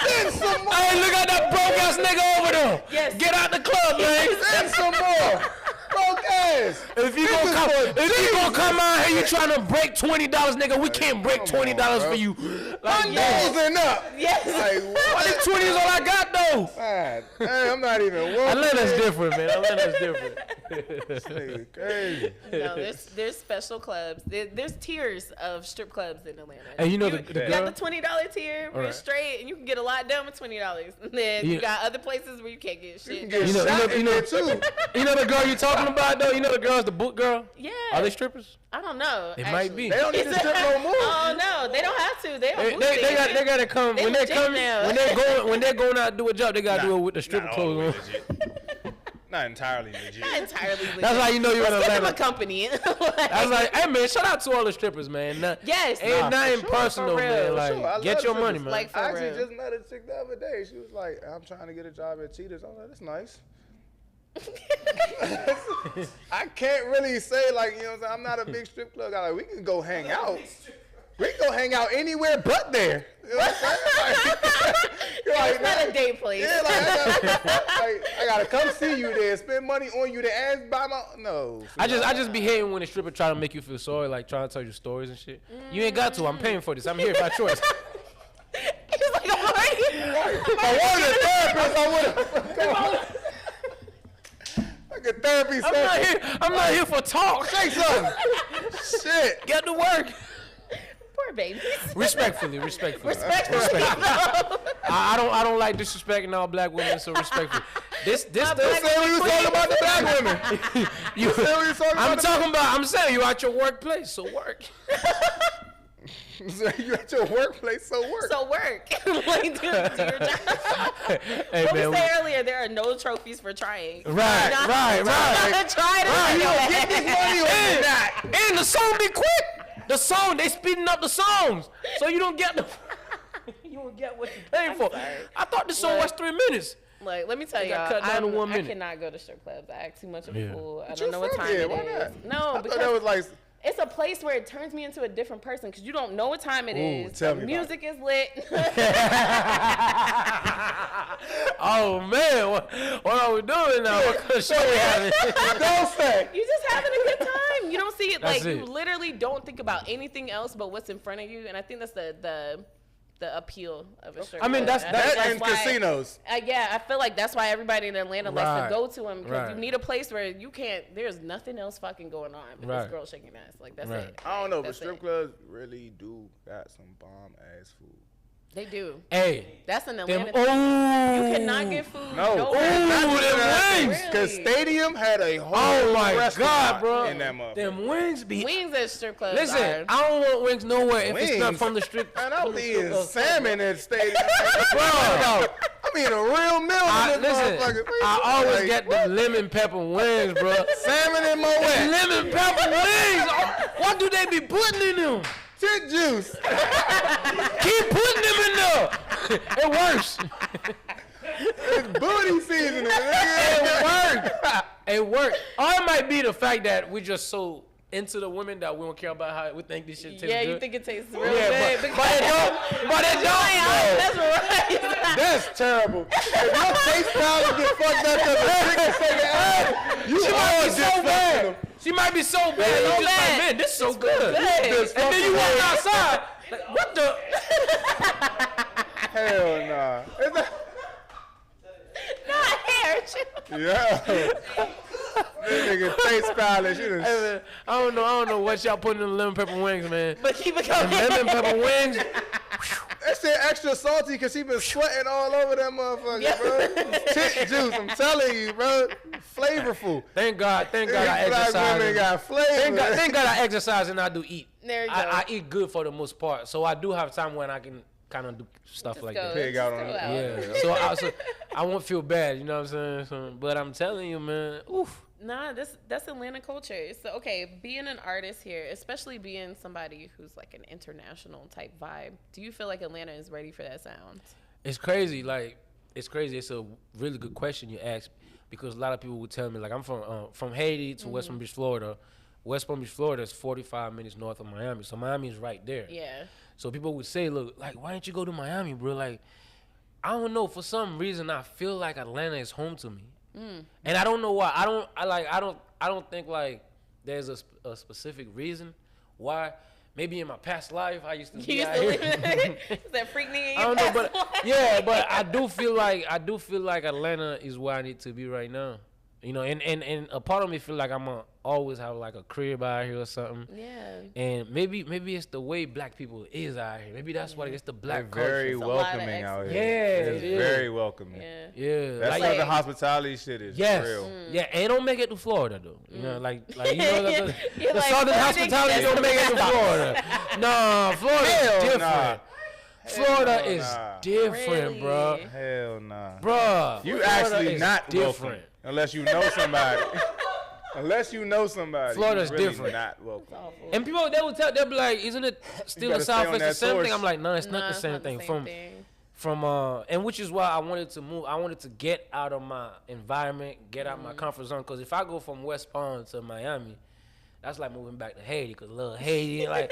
Spend some more. Hey, look at that broke ass nigga over there. Yes. Get out the club, man. Spend some more. Broke Yes. If you gonna come out here, you trying to break $20, nigga, we can't break $20 for you. Like, $1 and up. Yes. Like, what? This 20 is all I got, though. God, damn, I'm not even working. Atlanta's different, man. Atlanta's different. This nigga crazy. No, there's special clubs. There's tiers of strip clubs in Atlanta. And you know you the got girl? the $20 tier where you're straight and you can get a lot done with $20. And then you got other places where you can't get shit. You can get shot in there too. You know the girl you talking about, though? You know the girl's the book girl? Yeah. Are they strippers? I don't know. It might be. They don't need to strip no more. Oh no, they don't have to. They gotta come They when they legit come now. when they're going out to do a job. They gotta do it with the stripper clothes on. Not entirely legit. Not entirely legit. That's how you know you're in Let's give Atlanta. them a company. I was like, hey man, shout out to all the strippers, man. Yes. Ain't nothing for personal, real. man. For like, sure. I get love your strippers. money, man. Like, for I actually real. just met a chick the other day. She was like, I'm trying to get a job at Cheetahs. I was like, that's nice. I can't really say, like, you know what I'm saying? I'm not a big strip club guy. Like, we can go hang out. We can go hang out anywhere but there. You know what I'm saying? Like, It's not a date place. yeah, like, I gotta come see you there, spend money on you, to ask buy my, no. I just be hating when a stripper try to make you feel sorry, like trying to tell you stories and shit. You ain't got to. I'm paying for this. I'm here by choice. He's like, I'm already. I wanted a therapist. I wanted like a therapy session. I'm not here for talk. Say something. Shit. Get to work. Poor babies. Respectfully. I don't like disrespecting all black women, so respectfully. This Say we was talking about the black women. you, Say we was talking I'm saying you at your workplace, so work. So you at your workplace, so work. So work. Like, do your job. Hey, What man, we said earlier, there are no trophies for trying. Right. Try to You gonna get this money or you not? And the song be quick. The song, they speeding up the songs, so you don't get the. You don't get what you paying for. sorry. I thought the song was 3 minutes. Like, let me tell They you, got cut down to 1 I minute. cannot go to strip clubs. I act too much of a Yeah. fool. I But don't you know what from time here, it why is. not? No, I thought because that was like, it's a place where it turns me into a different person because you don't know what time it is. tell The me about music is lit. Oh man, what are we doing now? What kind of show we having? don't say. You just having a good time. You don't see it That's like you it. literally don't think about anything else but what's in front of you, and I think that's the appeal of a strip I mean, club. that's- I that think That and why- casinos. Yeah, I feel like that's why everybody in Atlanta likes Right. to go to them because Right. you need a place where you can't. There's nothing else fucking going on but Right. this girl shaking ass. Like that's Right. it. I don't know, but That's strip it. clubs really do got some bomb ass food. They do. Hey, That's an them. Atlanta. Oh, You cannot get food. No. nowhere. Ooh, Not them just that, wings. Cause Stadium had a whole Oh my restaurant God, bro. in that motherfucker. Them wings be. Wings at strip clubs. Listen, are, I don't want wings nowhere if it's not Wings? from the strip. Man, I from was the eating strip club. salmon at Stadium. Bro. I'm eating a real meal in this Listen, motherfucker. I always Like, get the lemon pepper wings, bro. salmon in my wet. Lemon pepper wings. What do they be putting in them? Tit juice. Keep putting them in there. It works. It's booty seasoning. It nigga. worked. It worked. Or it might be the fact that we just so into the women that we don't care about how we think this shit tastes yeah, good. you think it tastes real Yeah, good. but it don't. But it don't. That's right. That's terrible. If your taste palate get fucked up because a chick is saying, hey, you She might all be just so fucking bad. them. She might be so bad. You just bad. like, man, this is so good. good. And then you walk outside. Like, what the? Hell nah. Is that- Not hair. Yeah. This nigga taste palate. She done Hey, man, I don't know what y'all putting in the lemon pepper wings, man. But keep it Them going. lemon pepper wings. That shit extra salty because she been sweating all over that motherfucker, bro. Tit juice, I'm telling you, bro. Flavorful. Thank God I These black exercise. women got flavor. Thank God I exercise and I do eat. There you go. I eat good for the most part, so I do have time when I can kind of do stuff Just like go. that. Pig out on Just it. go Yeah, so I won't feel bad, you know what I'm saying? So, but I'm telling you, man, oof. Nah, that's Atlanta culture. So okay, being an artist here, especially being somebody who's like an international type vibe, do you feel like Atlanta is ready for that sound? It's crazy. Like, it's crazy. It's a really good question you asked because a lot of people would tell me, like, I'm from Haiti to West Palm Beach, Florida. West Palm Beach, Florida is 45 minutes north of Miami, so Miami is right there. Yeah. So people would say, look, like, why didn't you go to Miami, bro? Like, I don't know. For some reason, I feel like Atlanta is home to me. And I don't know why. don't think like there's a specific reason why. Maybe in my past life I used to be out here. Is that freak nigga in I your don't know, past but life? yeah, but I do feel like Atlanta is where I need to be right now. You know, and a part of me feel like I'm gonna always have like a crib out here or something. Yeah. And maybe it's the way black people is out here. Maybe that's why it's the black They're very culture. welcoming out here. Yeah, it's it is. very welcoming. Yeah. Yeah, That's like, why the hospitality shit is real. Yeah, and it don't make it to Florida though. You know, like you know the You're the like, southern Florida hospitality gets don't make it to Florida. Nah, Florida is different. Nah. Florida Hell is nah. different, Really? bro. Hell nah. Bruh, You Florida actually is not different. welcome unless you know somebody. Unless you know somebody. Florida's you really different. Not welcome. And people, they'll be like, isn't it still the gotta stay on South? It's the that same source. thing. I'm like, no, it's Nah, not the it's same not thing. the same thing. And which is why I wanted to move. I wanted to get out of my environment, get out my comfort zone. Because if I go from West Palm to Miami, that's like moving back to Haiti. Because I love Haiti. Like,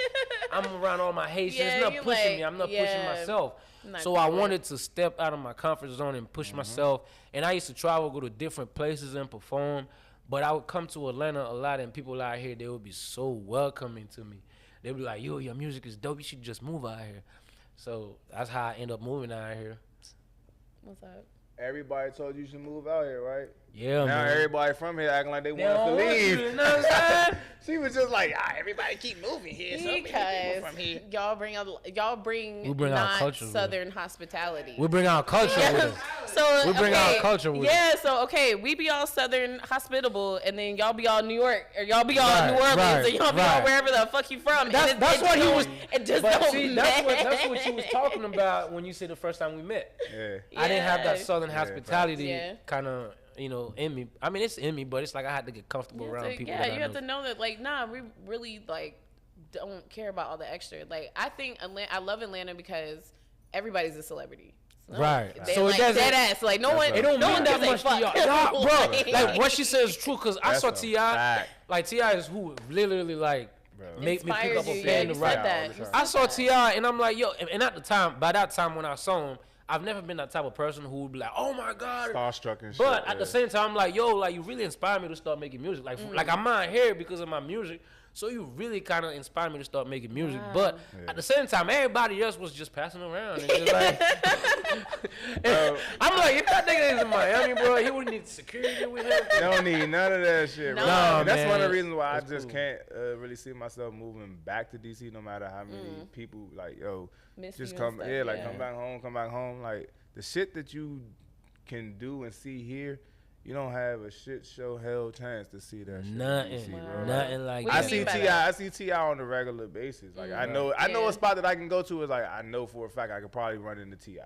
I'm around all my Haitians. Yeah, it's not you pushing like- me. I'm not yeah. pushing myself. Not So I doing it. wanted to step out of my comfort zone and push myself. And I used to travel, go to different places and perform. But I would come to Atlanta a lot, and people out here, they would be so welcoming to me. They'd be like, yo, your music is dope. You should just move out here. So that's how I end up moving out here. What's up? Everybody told you should move out here, right? Yeah, Now man. everybody from here acting like they They want us don't to want leave. you, you know what I'm saying? She was just like, everybody keep moving here. So many people Because from here. y'all bring We bring our not culture with Southern hospitality. We bring our culture with us. So We bring okay, our culture with yeah. So okay, we be all Southern hospitable, and then y'all be all New York, or y'all be all Right, New Orleans, right, and y'all be all right. wherever the fuck you from. That's- and that's what he was- It just But don't see, match. that's what you was talking about when you said the first time we met. Yeah. I didn't have that Yeah. Southern Yeah, hospitality Yeah. kind of, in me. I mean, it's in me, but it's like I had to get comfortable around people. Yeah, that I you have know. to know that, like, nah, we really like don't care about all the extra. Like, I think I love Atlanta because everybody's a celebrity. So Right. They So it like doesn't- dead ass. Like no one. right. It don't no mean one that gives a much to fuck. y'all. Nah, bro. Like what she says is true because I That's saw a T.I. fact. Like T.I. is who literally like Bro. make me pick Inspired up a you. pen Yeah, to you write. said that. all the You time. said I saw that. T.I. and I'm like, yo, and at the time, by that time when I saw him, I've never been that type of person who would be like, oh my God. Starstruck and shit. But at the yeah. same time, I'm like, yo, like you really inspired me to start making music. Like I'm out here because of my music. So you really kind of inspired me to start making music. Wow. But Yeah. at the same time, everybody else was just passing around. And just like, Bro. I'm like, if that nigga is in Miami, bro, he would need security with him. Don't need none of that shit, bro. No. And that's one of the man. reasons why That's I just cool. can't really see myself moving back to DC, no matter how many people like, yo, Miss just you come, and yeah, stuff, like come back home. Like the shit that you can do and see here, you don't have a shit show hell chance to see that shit. in Nothing. DC, bro. Wow. Nothing like What I do you that. see mean by Ti. that? I see Ti on a regular basis. Like I know Yeah. a spot that I can go to is like I know for a fact I could probably run into Ti.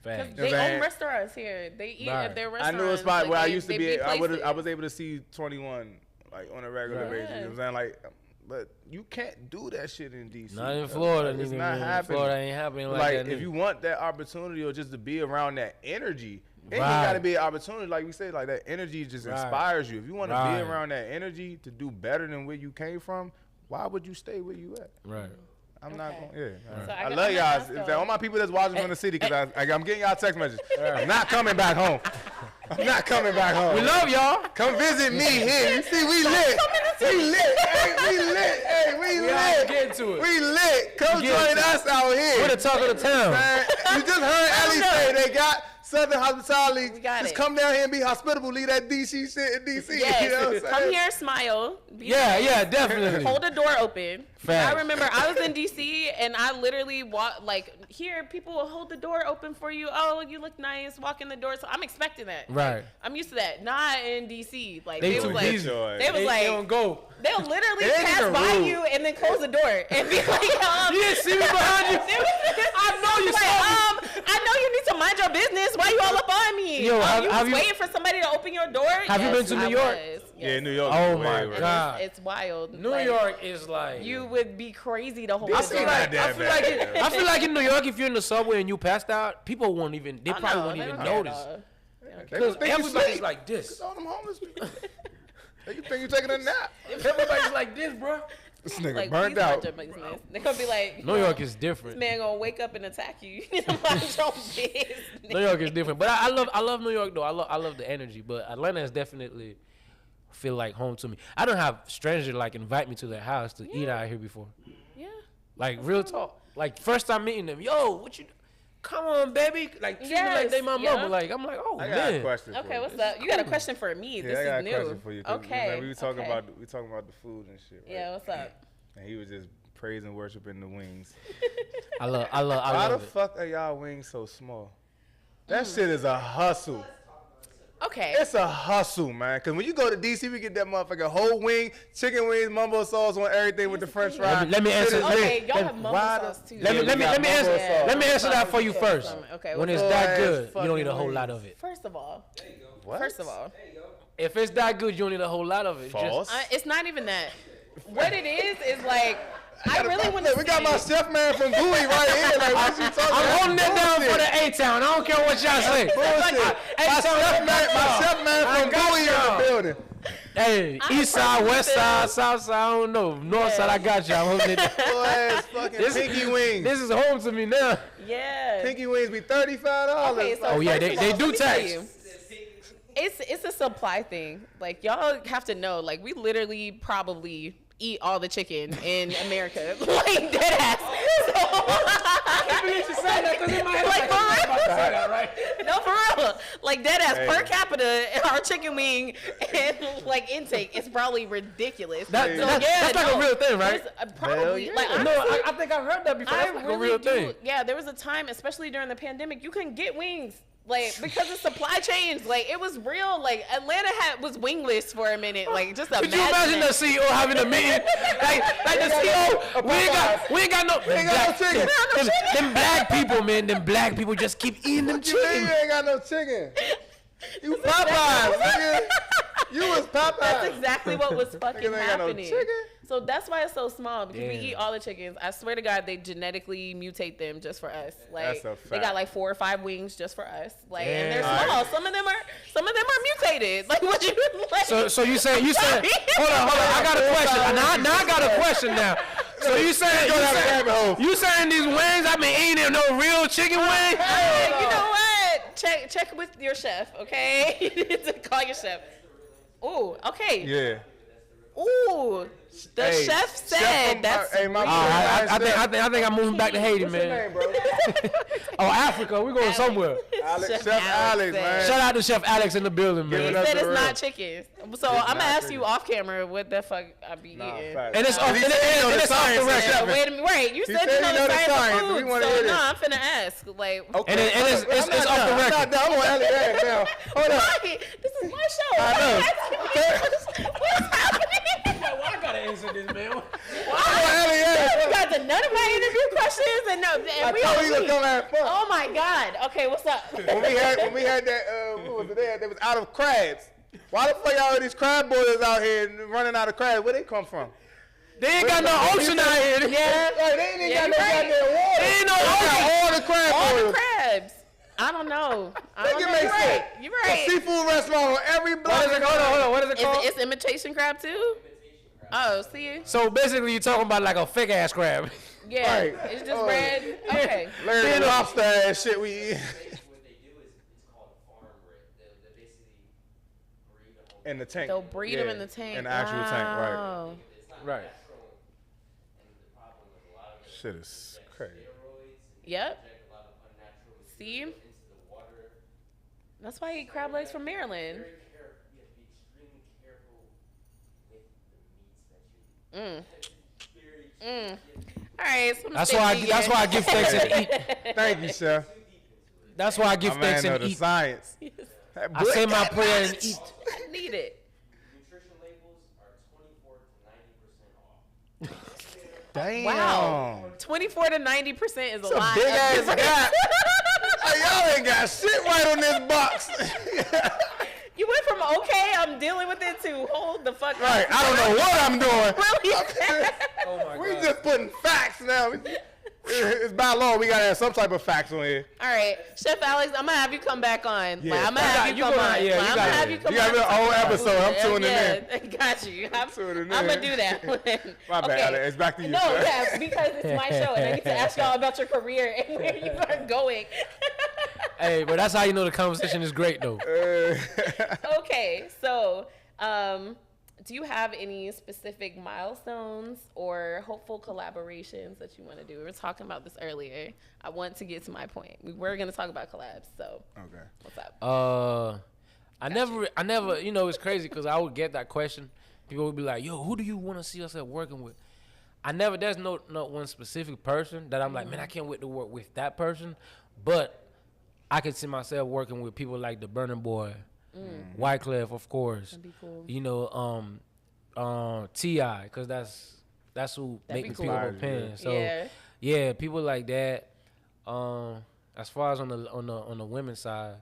Facts. They You know what I'm own saying? restaurants here. They eat Right. at their I restaurants. knew a spot Like, where I they- used to they be. I places. was able to see 21 like on a regular Right. basis. You know Yeah. what I'm saying? Like, but you can't do that shit in DC. Not in bro. Florida. Like, it's nigga, not man. happening. Florida ain't happening like, Like, that. if nigga. you want that opportunity or just to be around that energy, it ain't Right. got to be an opportunity. Like we say, like that energy just Right. inspires you. If you want to Right. be around that energy to do better than where you came from, why would you stay where you at? Right. I'm not Okay. going. Yeah, So I I got- love I'm y'all. gonna ask In fact, though. all my people that's watching from the city, because I'm getting y'all text messages. I'm not coming back home. I'm not coming back home. We love y'all. Come visit me here. You see, we lit. We lit. Hey, we lit. Hey, we We all lit. get to it. We lit. Come Get join to us out here. We're the talk of the town. Man, you just heard Ellie say they got Southern hospitality. We got just it. come down here and be hospitable. Leave that DC shit in DC. Yes, You know what I'm come saying? here, smile. Be Yeah, nice. yeah, definitely. Hold the door open. Facts. I remember I was in DC and I literally walk like here. People will hold the door open for you. Oh, you look nice. Walk in the door. So I'm expecting that. Right. Like, I'm used to that. Not in DC. Like They they, too was like busy. they was They like don't go. they'll literally They ain't pass even by rude. you and then close the door and be like, You didn't see me behind you. I know you saw I know you need to mind your business. Why you all up on me? Yo, have- you have was you- waiting for somebody to open your door. Have you been to New I York? was. Yeah, Yes. New York. Oh is way my worse. And God. it's wild. New Like, York is like. You would be crazy to hold This the is door. not I that feel bad. like I feel like in New York, if you're in the subway and you passed out, people won't even. They Oh, probably no, won't they even don't care at notice all. They because think you everybody's sleep. like this. All them homeless people. Hey, you think you taking a nap? Everybody's like this, bro. This nigga Like, burnt please mind out. your business. They're gonna be like, New York is this different. man gonna wake up and attack you. You need to mind your business. New York is different, but I love New York though. I love the energy, but Atlanta is definitely feel like home to me. I don't have strangers like invite me to their house to eat out here before. Yeah. Like real talk. Like first time meeting them, yo, what you? Come on, baby. Like treat me like they my mama. Like I'm like, oh I man. got a question. Okay, what's up? You got a question for me? Yeah, This I got is a new. question for you. Okay. Man, we were talking about the food and shit. Right? Yeah, what's up? And he was just praising and worshiping the wings. I love Why the it. fuck are y'all wings so small? That shit is a hustle. Okay. It's a hustle, man. Cause when you go to DC, we get that motherfucking whole wing, chicken wings, mumbo sauce on everything with the French fries. Let me answer. Okay, y'all have mumbo sauce too. Let me answer that for you first. Okay. When it's that good, you don't need a whole lot of it. First of all, What? If it's that good, you don't need a whole lot of it. False. it's not even that. What it is like, I really want to. We got my chef man from Bowie right here. Like, what you talking about? I'm holding that down for the A-Town. I don't care what y'all say. Bullshit. My chef man from Bowie in the building. Hey, east side, west side, south side, I don't know. North side, I got you. I'm holding it down. Boy, it's fucking Pinky Wings. This is home to me now. Yeah. Pinky Wings be $35. Okay, so Oh, yeah, first of they all, do let me tell tax. you, It's a supply thing. Like, y'all have to know. Like, we literally probably eat all the chicken in America. Like, dead ass. No, for real. Like, dead ass. Hey. Per capita, our chicken wing and, like, intake is probably ridiculous. That's like a real thing, right? Probably. Hell Like, yeah. No, honestly, I think I've heard that before. I That's like a really real do. thing. Yeah, there was a time, especially during the pandemic, you couldn't get wings. Like, because of supply chains, like, it was real. Like, Atlanta was wingless for a minute. Like, just Could you imagine the CEO having a meeting? like the CEO, we ain't got no chicken. Them black people, man, them black people just keep eating them You chicken. ain't got no chicken. You Popeyes, nigga. You was Popeyes. That's exactly what was fucking Niggas ain't got no happening. chicken. So that's why it's so small, because we Damn. eat all the chickens. I swear to God, they genetically mutate them just for us. Like, That's a they got fact. like 4 or 5 wings just for us. Like, and they're Damn. small. Some of them are mutated. Like, what you like? So you said hold on, I got a question. Now I got a question now. So you saying these wings I've been eating are no real chicken wings? Hey, you know what? Check with your chef, okay? Call your chef. Ooh, okay. Yeah. Ooh, the Hey, chef said chef from- that's. hey, my real. I think I'm moving back to Haiti, What's your man. name, bro? Oh, Africa, we going somewhere. Chef Alex, man. Shout out to Chef Alex in the building, Give He it man. up said to it's real. not chicken. So I'm gonna not ask chicken. you off camera what the fuck I be Nah, eating. facts. And it's off, He said he know and the it's off science the of record. chefing. Wait a minute, right? You He said said you he know know the the science science, of but we food, wanna so hear no, this. I'm finna ask. Like, And it's I'm off the not record. done. I want Alex now. Hold up. why? This is my show. I know. What's happening? I gotta answer this, man. I want Alex. You got to none of my interview questions, and no, I and we told on you to mute. come have fun. Oh my God. Okay, what's up? When we had that, what was it? They was out of crabs. Why the fuck y'all these crab boilers out here running out of crabs? Where they come from? They ain't got no ocean out here. Yeah. Like, they ain't even Yeah, got no you right. goddamn water. They ain't no They got ocean. all the crab All the boilers. crabs. I don't know. I Make don't it know. make You're sense. right. You're A right. seafood restaurant on every block. Hold on. What is it called? It's imitation crab too? Oh, see? So basically, you're talking about like a fake ass crab. Yeah. Right. It's just Oh, red. Okay. Larry the lobster ass shit we eat. What they do is it's called farm bred. They basically breed them over. In the tank. They'll breed them Yeah, in the tank. In the actual tank, right. Wow. It's not Right. natural. And the problem with a lot of it Shit is crazy. steroids and Yep. inject a lot of unnatural See? material into the water. That's why I eat crab legs from Maryland. Very careful. You have to be extremely careful with the meats that you eat. Mm. All right. So I'm That's why I give thanks and eat. Thank you, chef. That's why I give My thanks man know and the eat. science. I say my prayer and eat. I need it. Nutrition labels are 24 to 90% off. Damn. Wow. 24 to 90% is a It's a lot. big of ass difference. gap. Hey, y'all ain't got shit right on this box. You went from okay, I'm dealing with it, to hold the fuck Right, up. I don't know what I'm doing. Really? Oh my We just putting facts now. It's by law. We gotta have some type of facts on here. All right, Chef Alex, I'm gonna have you come back on. Yeah. Like, I'm gonna have you You come gonna- on. yeah, you Like, I'm gotta- gonna have you come you on. gotta do a whole episode. I'm tuning in. Got you. I'm tuning gonna in. do that. My bad, Alex. It's back to you, No, sir. yeah, because it's my show, and I need to ask y'all about your career and where you are going. Hey, but that's how you know the conversation is great, though. Okay, so Do you have any specific milestones or hopeful collaborations that you want to do? We were talking about this earlier. I want to get to my point. We were going to talk about collabs, so Okay. what's up? I never, you know, it's crazy because I would get that question. People would be like, yo, who do you want to see yourself working with? There's no one specific person that I'm like, man, I can't wait to work with that person. But I can see myself working with people like the Burna Boy, Wyclef, of course. That'd be cool. You know, T.I., because that's who That'd make me be pick up a cool. pen. So Yeah. yeah, people like that. As far as on the women's side,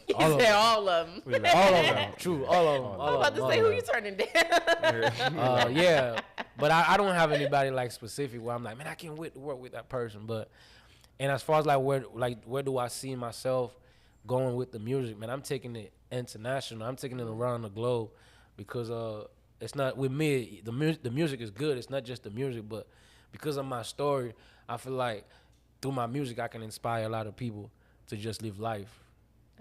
He All of said them. all of them. all of them, true, all of them. I'm about to say, who you turning down? Yeah, but I don't have anybody like specific where I'm like, man, I can't wait to work with that person. But and as far as where do I see myself going with the music, man, I'm taking it international. I'm taking it around the globe because it's not with me. The music is good. It's not just the music, but because of my story, I feel like through my music I can inspire a lot of people to just live life.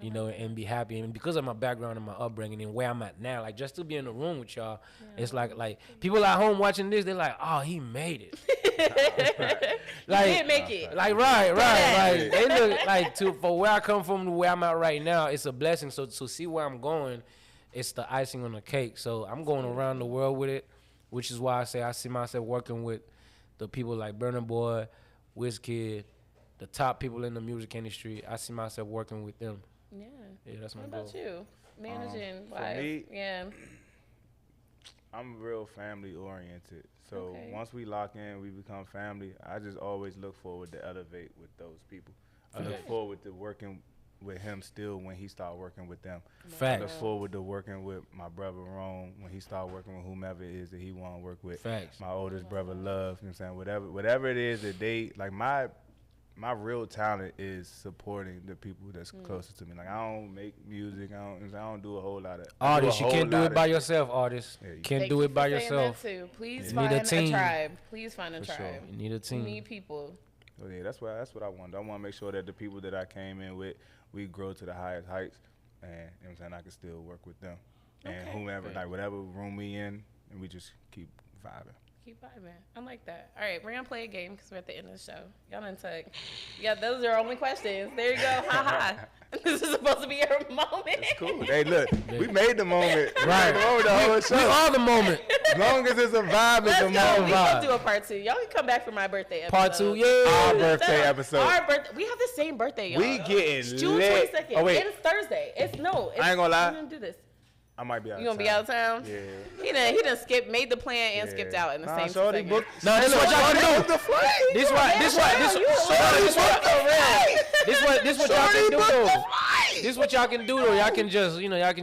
You know, and be happy. And because of my background and my upbringing and where I'm at now, like just to be in the room with y'all, it's like people at home watching this, they're like, oh, he made it. Like, you did make it. Like right. Like they look like for where I come from to where I'm at right now, it's a blessing. So to see where I'm going, it's the icing on the cake. So I'm going around the world with it, which is why I say I see myself working with the people like Burna Boy, Wizkid, the top people in the music industry. I see myself working with them. Yeah, that's my What goal. about you? Managing for life. me, Yeah. I'm real family oriented. So Okay. once we lock in, we become family. I just always look forward to elevate with those people. I look Facts. forward to working with him still when he start working with them. I look Facts. forward to working with my brother Rome when he start working with whomever it is that he want to work with. Facts. My oldest brother Love, you know what I'm saying? Whatever it is that they like my real talent is supporting the people that's closest to me. Like I don't make music. I don't do a whole lot of Artists, you can't do it by yourself, artists. Yeah, you Can't Thank do you it by for saying yourself. that too. Please You need a find a team. tribe. Please find a For tribe. sure. You need a You team. need people. So yeah, that's what I want. I want to make sure that the people that I came in with, we grow to the highest heights, and you know what I'm saying, I can still work with them, and Okay. whomever, like whatever room we in, and we just keep vibing. Keep vibing. I like that. All right, we're gonna play a game because we're at the end of the show. Y'all done took. Yeah, those are our only questions. There you go. Ha ha. This is supposed to be your moment. It's cool. Hey, look, we made the moment. Right. We made the whole We show. are the moment. As long as it's a vibe, it's Let's a go. moment. We gonna do a part 2. Y'all can come back for my birthday episode. Part 2, yeah. Our birthday episode. Our birthday. We have the same birthday, y'all. We getting It's June lit. 22nd. Oh, wait. It's Thursday. It's I ain't gonna lie. We're gonna do this. I might be out. You gonna be out of town? Yeah. He done made the plan and skipped out in the same 2 shorty seconds. booked. No, this what y'all can do. The flight. This what y'all can do though. This what y'all can do though. Y'all can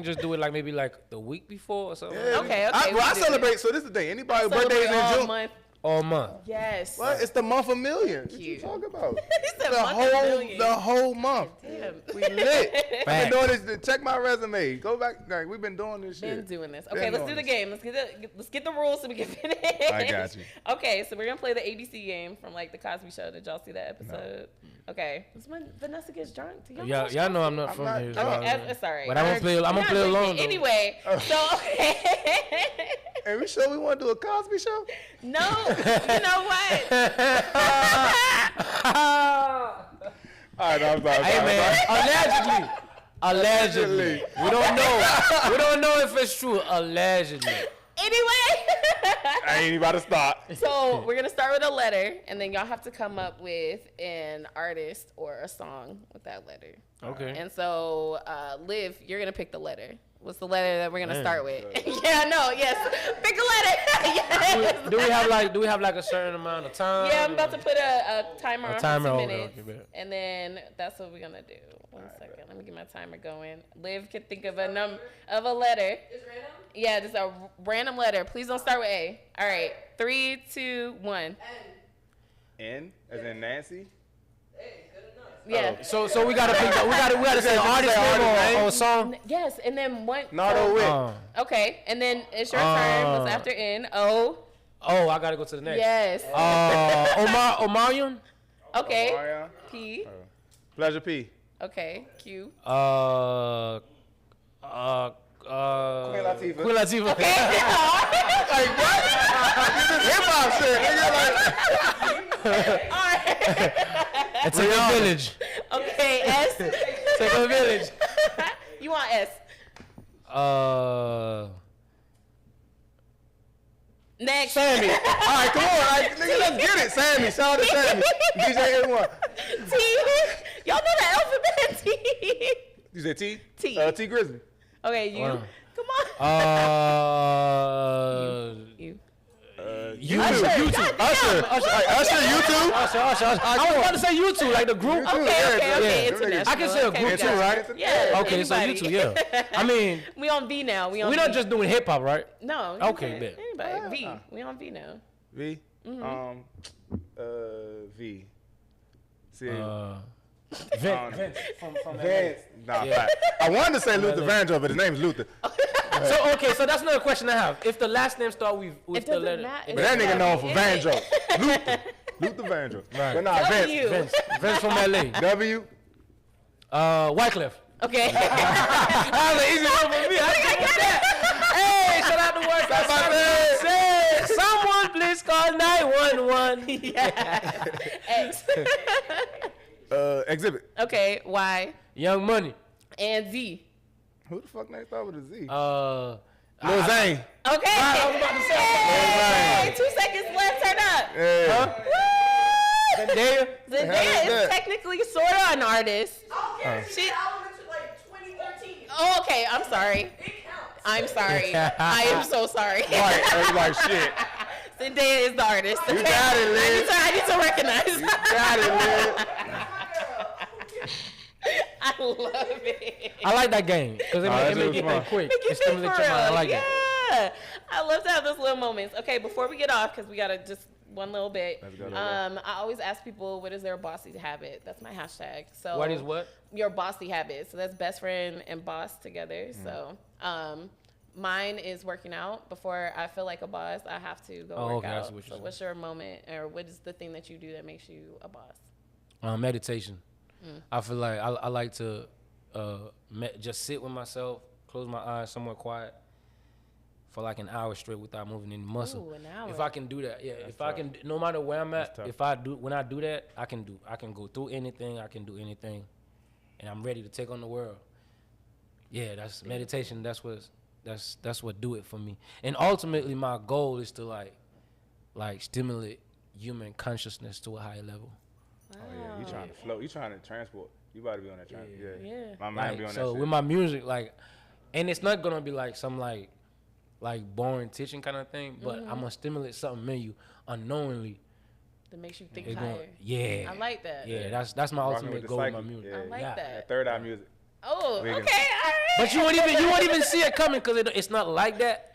just do it like maybe like the week before or something. Yeah. Okay, I we can do celebrate. it. So this is the thing. Anybody whose Celebrate birthday is in all June? month. All month. Yes. What? It's the month of millions. What you Cute. talking about? He said the month of millions. whole month. Damn. We lit. I've Facts. been doing this. Check my resume. Go back. Like, we've been doing this Been shit. doing this. Been Okay, let's doing do the this. game. Let's get the rules so we can finish. I got you. Okay, so we're gonna play the ABC game from like the Cosby Show. Did y'all see that episode? Okay, this is when Vanessa gets drunk. Do Y'all know I'm not I'm from not here. drunk. Okay, it's alright. But I'm gonna play Not along drinking. though. Anyway, so Hey, we sure we want to do a Cosby show? no, you know what? All right, I'm sorry. Hey man, allegedly. We don't know if it's true. Allegedly. Anyway, I ain't about to stop. so we're gonna start with a letter, and then y'all have to come up with an artist or a song with that letter. Okay. And so, Liv, you're gonna pick the letter. What's the letter that we're gonna Man. start with? Yeah, no, yes. Pick a letter. Yes. Do we have like a certain amount of time? Yeah, I'm about to put a timer on timer, for 2 okay, minutes, okay, bet. and then that's what we're gonna do. One second, let me get my timer going. Liv can think of a letter. Is random? Yeah, just a random letter. Please don't start with A. All right, 3, 2, 1. N. N as in Nancy? Hey, good enough. Yeah. So we gotta pick. We gotta say artist name or a song. Yes, and then one. Nardo Wick. Okay, and then it's your turn. What's after N? O. Oh, I gotta go to the next. Yes. Omarion. Okay. Omarion. P. Pleasure P. Okay, Q. Queen Latifah. Queen Latifah. Okay. Like what? Hip hop shit. Nigga, like. All right. Take a village. Okay, S. Take a village. You want S? Next. Sammy. All right, come on. Like, nigga, let's get it. Sammy. Shout out to Sammy. DJ A1. T. Y'all know the alphabet. T. You said T? T. T Grizzly. Okay, you. Wow. Come on. You. YouTube. Usher. Usher, YouTube. Usher. I was about to say YouTube, like the group. Okay. International. I can say a Okay, group we too, got right? it. Yeah. Okay, so anybody. YouTube, yeah. I mean, we on V now. We we're not just doing hip hop, right? No. Okay, bet. Anybody. V. We on V now. V. V. See. Vince from Vance. Nah, fact. I wanted to say Luther Vandross, but his name's Luther. So okay, so that's another question I have. If the last name start with the letter, But that nigga known for Vandross. Luther Vandross. Right. But nah, W. Vince from LA. W. Wycliffe. Okay. That was an easy one for me. I got that. Hey, shout out to Wycliffe. Someone please call 911. X. Exhibit. Okay. Y. Young Money. And Z. Who the fuck next start with a Z? Lil Zane. Okay. I was about to say. Hey, 2 seconds left. Turn up. Yeah. Woo! Zendaya. Zendaya is that? technically sort of an artist. Okay, She- album into like 2013. Oh, okay. I'm sorry. It counts. I'm sorry. I am so sorry. Right. I was like, shit. Zendaya is the artist. You okay? got it, Liz. I need to recognize. Got it, man. I love it. I like that game because it that make was it fun. quick. Make you It think stimulates for your mind. I real. like it. Yeah. I love to have those little moments. Okay, before we get off, because we got to just one little bit. Let's go. I always ask people, what is their bossy habit? That's my hashtag. So What is what? your bossy habit? So that's best friend and boss together. So mine is working out. Before I feel like a boss, I have to go work okay, I out. see what you're So saying. what's your moment, or what is the thing that you do that makes you a boss? Meditation. I feel like I like to just sit with myself, close my eyes, somewhere quiet, for like an hour straight without moving any muscle. Ooh, an hour. If I can do that, yeah. That's If I can, no matter where I'm at, That's tough. when I do that, I can go through anything. I can do anything, and I'm ready to take on the world. Yeah, that's meditation. That's what do it for me. And ultimately, my goal is to like stimulate human consciousness to a higher level. Oh, yeah. You trying to float. You trying to transport. You about to be on that train. Yeah. My man be on that So shit. with my music, and it's not gonna be like some like boring teaching kind of thing, but I'm gonna stimulate something in you unknowingly. That makes you think It's higher. yeah, I like that. yeah. That's my Rocking ultimate with the goal with my psyche. music. Yeah. I like Yeah. that. Third eye music. Oh, okay, We all can- right. But you won't even see it coming because it's not like that,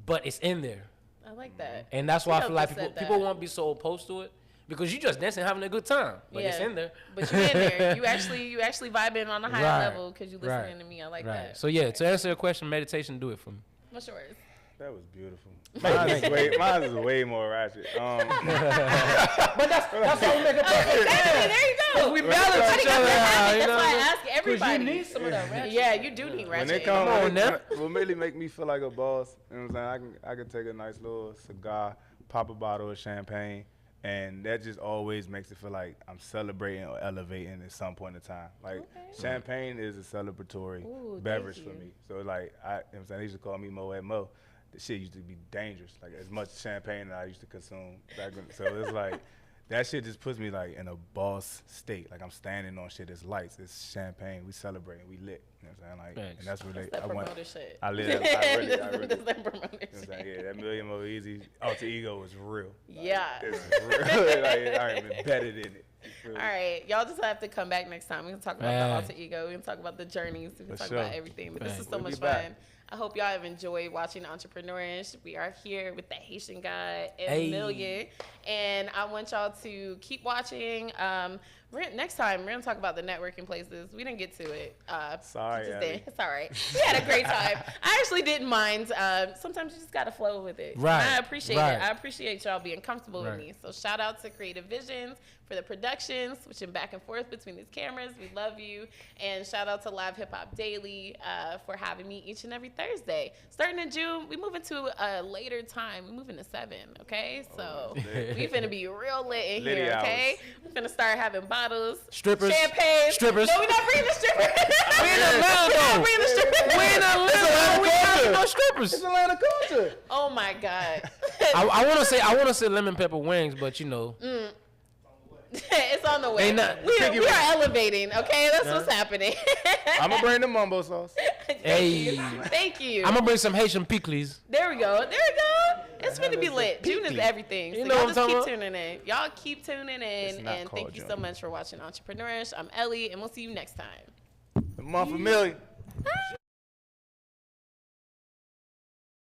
but it's in there, I like that. and that's why I You feel like just said people that. won't be so opposed to it because you just dancing, having a good time, but it's Yeah. in there. But you're in there. You actually vibing on a higher Right, level because you listening right, to me. I like Right. that. So yeah, to answer your question, meditation do it for me. What's yours? That was beautiful. Mine is way more ratchet. But that's how we make a perfect. Exactly. There you go. We balance Everybody each got other their out, habit. you That's why I know? ask everybody. You need some of that ratchet. Yeah, you do need When ratchet. they come, Come on, when now. what really make me feel like a boss, you know what I'm saying? I can take a nice little cigar, pop a bottle of champagne, and that just always makes it feel like I'm celebrating or elevating at some point in time. Like champagne is a celebratory Ooh, beverage thank for you. me. So like you know what I'm saying, they used to call me Mo at Mo. The shit used to be dangerous, like as much champagne that I used to consume back then. So it's like that shit just puts me like in a boss state. Like I'm standing on shit. It's lights. It's champagne. We celebrating. We lit. You know what I'm saying? Like, Thanks. and that's what That's that I want. promoter shit. I live. I really. That's that promoter You know what I'm shit. saying? Yeah, that Million Mo Easy alter ego is real. Yeah. It's real. Like, I am embedded in it. You feel me? All right, y'all just have to come back next time. We can talk about the Right. alter ego. We can talk about the journeys. We can For talk sure. about everything. But this Right. is so We'll much be fun. back. I hope y'all have enjoyed watching Entrepreneur.ish. We are here with the Haitian guy, Hey. Million. And I want y'all to keep watching. Next time, we're going to talk about the networking places. We didn't get to it. Sorry, Ellie. It's all right. We had a great time. I actually didn't mind. Sometimes you just got to flow with it. Right. And I appreciate right. it. I appreciate y'all being comfortable Right. with me. So shout out to Creative Visions for the production, switching back and forth between these cameras. We love you. And shout out to Live Hip Hop Daily for having me each and every Thursday. Starting in June, we move into a later time. We move into 7, okay? So we finna be real lit in Litty here, hours. okay? We finna start having bottles, Strippers. champagne. Strippers. No, we're not bringing the strippers. We in Atlanta, We're not though. bringing the strippers. We in Atlanta. We have no strippers. It's Atlanta culture. Oh my God. I want to say lemon pepper wings, but you know. It's on the way. Ain't not- We Piggy are wing. elevating, okay? That's what's happening. I'm gonna bring the mumbo sauce. Hey. Thank you. I'm gonna bring some Haitian pickles. There we go. There we go. It's going to be is a lit. June is peepee. everything. So You know y'all what just I'm keep talking tuning in. Y'all keep tuning It's in. not And called thank you so June. much for watching Entrepreneur.ish. I'm Ellie, and we'll see you next time. The month of million. Ah.